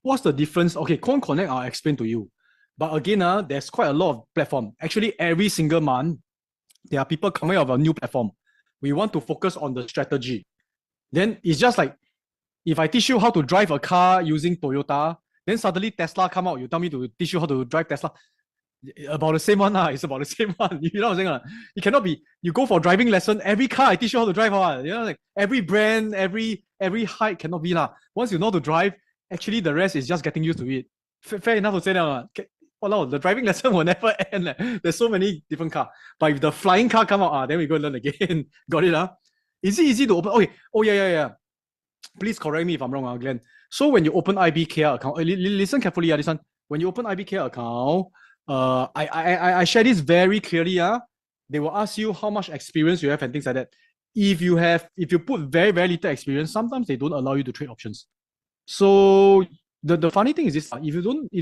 What's the difference? Okay, Quant Connect, I'll explain to you. But again, there's quite a lot of platform. Actually, every single month, there are people coming out of a new platform. We want to focus on the strategy. Then it's just like, if I teach you how to drive a car using Toyota, then suddenly Tesla come out, you tell me to teach you how to drive Tesla. About the same one, it's about the same one. You know what I'm saying? It cannot be, you go for driving lesson, every car I teach you how to drive, like every brand, every height cannot be. Once you know how to drive, actually the rest is just getting used to it. Fair enough to say that. No, the driving lesson will never end. There's so many different cars. But if the flying car come out, then we go and learn again. Got it? Is it easy to open? Okay. Oh, yeah. Please correct me if I'm wrong, Glenn. So when you open IBKR account, listen carefully, this one. When you open IBKR account, I share this very clearly. They will ask you how much experience you have and things like that. If you put very, very little experience, sometimes they don't allow you to trade options. So the funny thing is this: if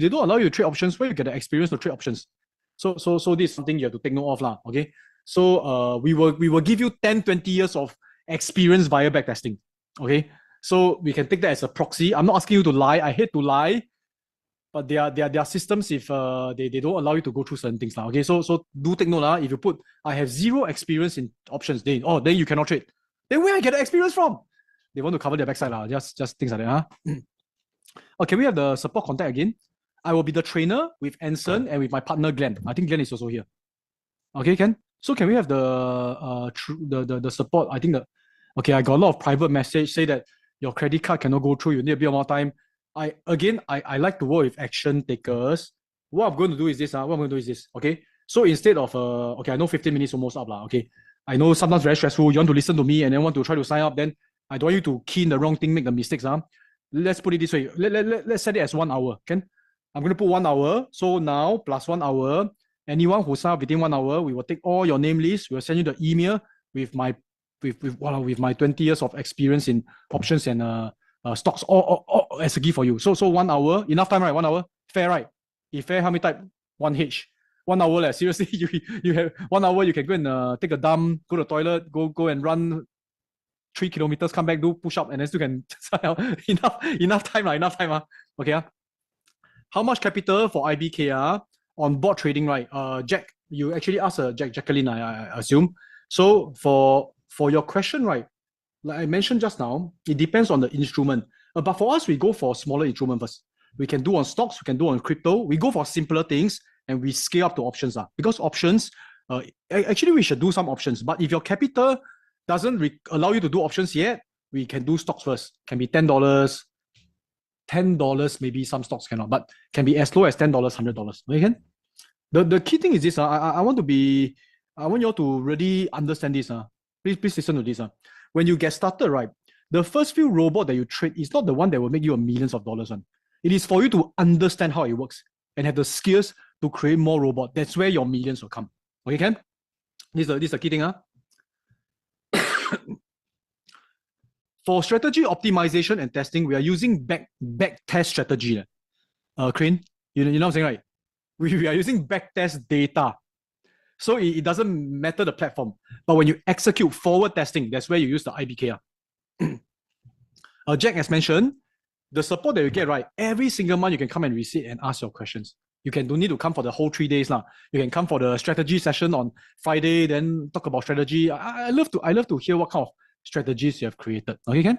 they don't allow you to trade options, where you get the experience to trade options? So this is something you have to take note of, lah. Okay. So we will give you 10, 20 years of experience via backtesting. Okay. So we can take that as a proxy. I'm not asking you to lie. I hate to lie, but there are systems if they don't allow you to go through certain things now. Okay, so do take note. If you put I have zero experience in options, then you cannot trade. Then where I get the experience from? They want to cover their backside lah. Just things like that. Okay, we have the support contact again. I will be the trainer with Anson and with my partner Glenn. I think Glenn is also here. Okay, Ken. So can we have the support? I think okay, I got a lot of private message say that your credit card cannot go through. You need a bit more time. I like to work with action takers. What I'm going to do is this. Okay. So instead of okay, I know 15 minutes almost up lah. Okay. I know sometimes very stressful. You want to listen to me and then want to try to sign up. Then I don't want you to key in the wrong thing, make the mistakes. Let's put it this way. Let's set it as 1 hour. Okay. I'm going to put 1 hour. So now plus 1 hour. Anyone who sign up within 1 hour, we will take all your name list. We will send you the email with my 20 years of experience in options and stocks all as a gift for you. So 1 hour, enough time, right? 1 hour, fair, right? If fair, how many type? 1H. 1 hour, seriously, you have 1 hour, you can go and take a dump, go to the toilet, go and run 3 kilometers, come back, do push up, and then still can sign out. enough time. Okay. How much capital for IBKR on board trading, right? Jack, you actually asked Jacqueline, I assume. So for your question, right? Like I mentioned just now, it depends on the instrument. But for us, we go for smaller instrument first. We can do on stocks, we can do on crypto. We go for simpler things and we scale up to options. Because options, actually we should do some options. But if your capital doesn't allow you to do options yet, we can do stocks first. Can be $10, $10 maybe some stocks cannot, but can be as low as $10, $100. Okay? The key thing is this. I want you all to really understand this. Please listen to this. When you get started, right, the first few robot that you trade is not the one that will make you millions of dollars. It is for you to understand how it works and have the skills to create more robot. That's where your millions will come. Okay, Ken? This is the key thing. For strategy optimization and testing, we are using back test strategy. Crane, you know what I'm saying, right? We are using back test data. So it doesn't matter the platform. But when you execute forward testing, that's where you use the IBKR. Jack has mentioned, the support that you get, right, every single month you can come and receive and ask your questions. You don't need to come for the whole 3 days now. You can come for the strategy session on Friday, then talk about strategy. I love to hear what kind of strategies you have created. Okay, Ken?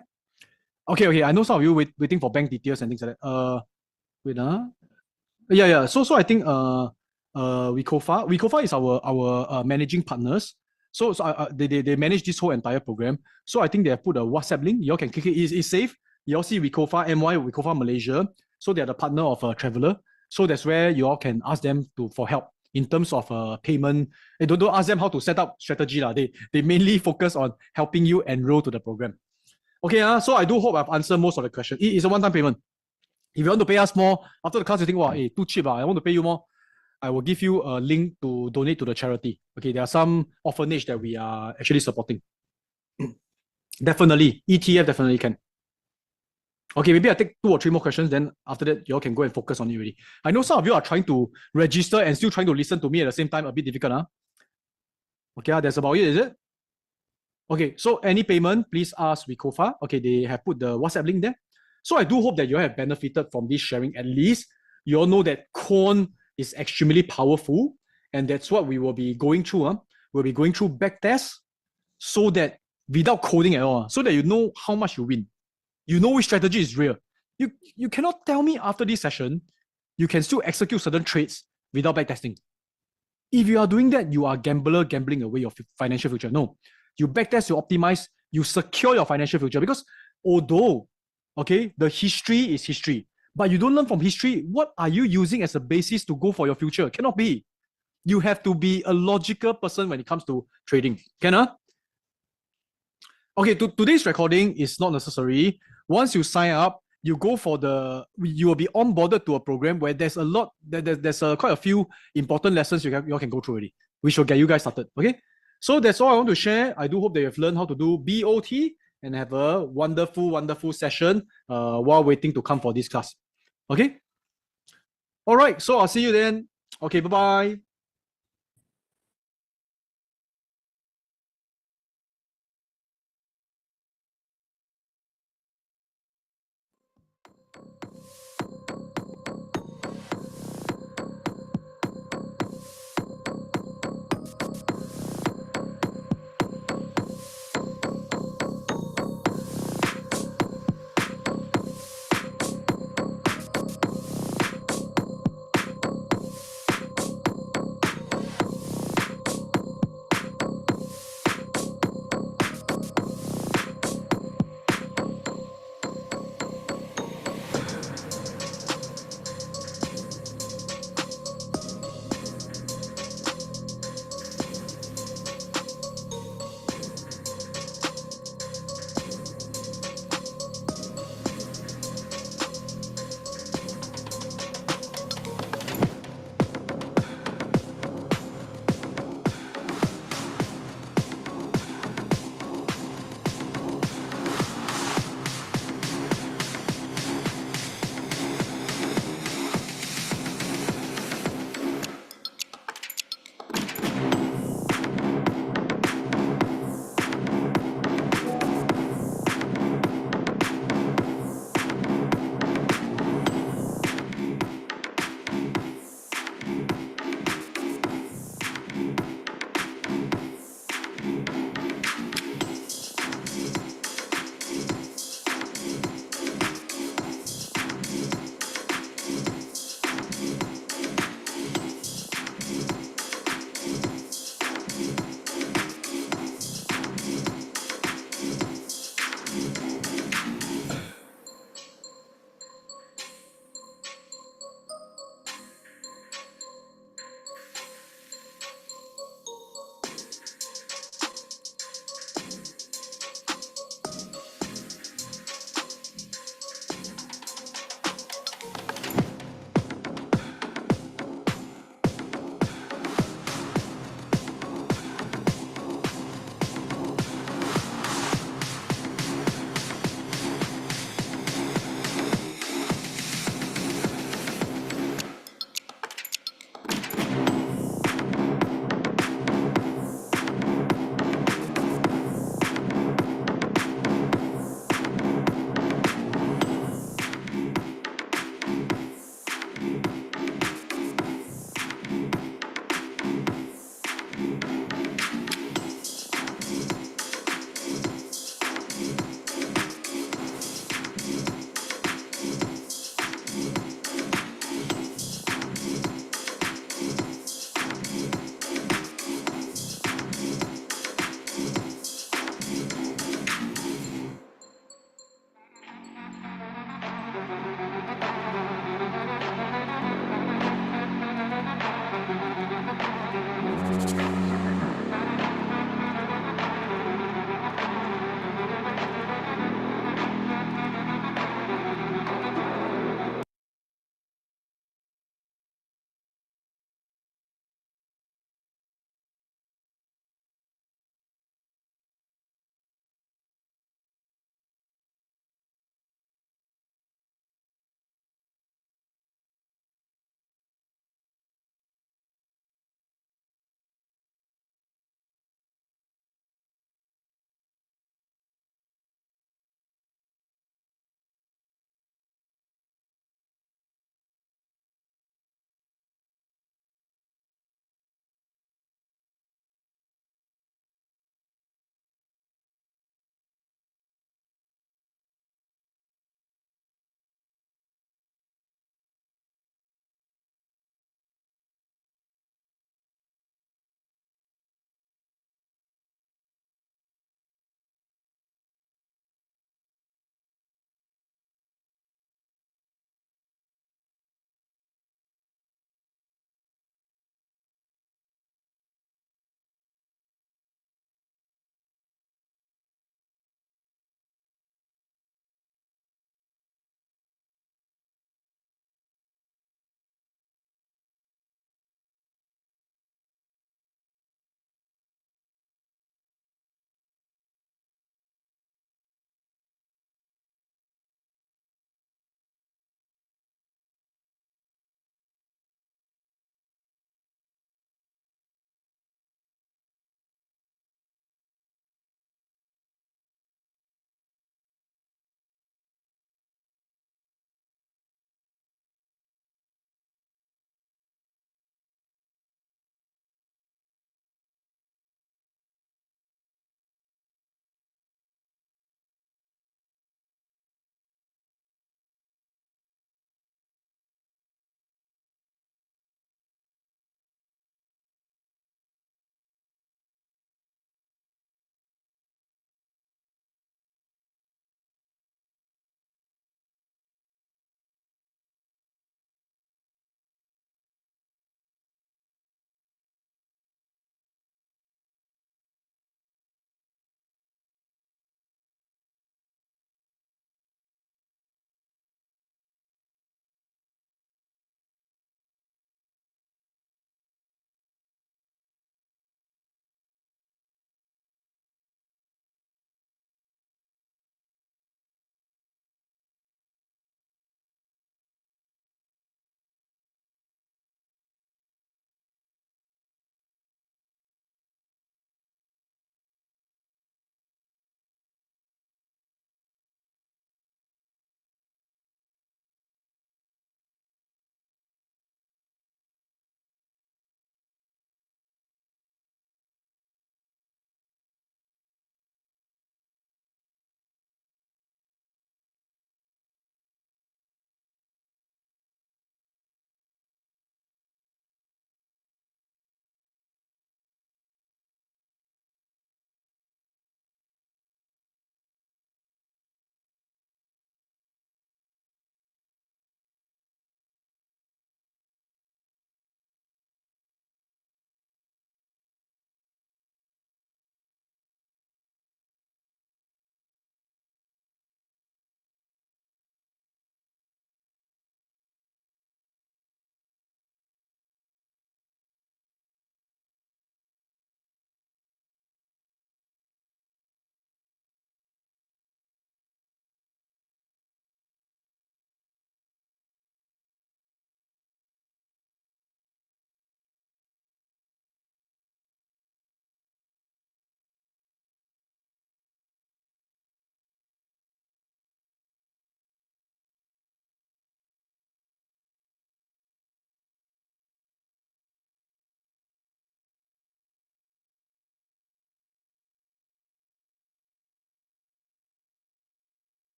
Okay. I know some of you waiting for bank details and things like that. Yeah. So I think Wikofa is our managing partners. So they manage this whole entire program. So I think they have put a WhatsApp link. You all can click it. It's safe. You all see Wikofa MY, Wikofa Malaysia. So they are the partner of Traveler. So that's where you all can ask them for help in terms of payment. And don't ask them how to set up strategy. They mainly focus on helping you enroll to the program. Okay, so I do hope I've answered most of the questions. It's a one-time payment. If you want to pay us more, after the class you think, wow, too cheap, I want to pay you more, I will give you a link to donate to the charity. Okay, there are some orphanage that we are actually supporting. Definitely, ETF definitely can. Okay, maybe I take 2 or 3 more questions, then after that, you all can go and focus on it already. I know some of you are trying to register and still trying to listen to me at the same time, a bit difficult. Okay, that's about it, is it? Okay, so any payment, please ask Wikofa. Okay, they have put the WhatsApp link there. So I do hope that you all have benefited from this sharing. At least you all know that quant is extremely powerful, and that's what we will be going through. We'll be going through backtests so that without coding at all, so that you know how much you win. You know which strategy is real. You cannot tell me after this session, you can still execute certain trades without backtesting. If you are doing that, you are gambling away your financial future. No, you backtest, you optimize, you secure your financial future. Because although, okay, the history is history, but you don't learn from history, what are you using as a basis to go for your future? Cannot be. You have to be a logical person when it comes to trading. Can? Okay, today's recording is not necessary. Once you sign up, you go for you will be onboarded to a program where there's a lot, there's quite a few important lessons you can go through already, which will get you guys started. Okay, so that's all I want to share. I do hope that you've learned how to do BOT and have a wonderful session while waiting to come for this class. Okay. All right. So I'll see you then. Okay. Bye bye.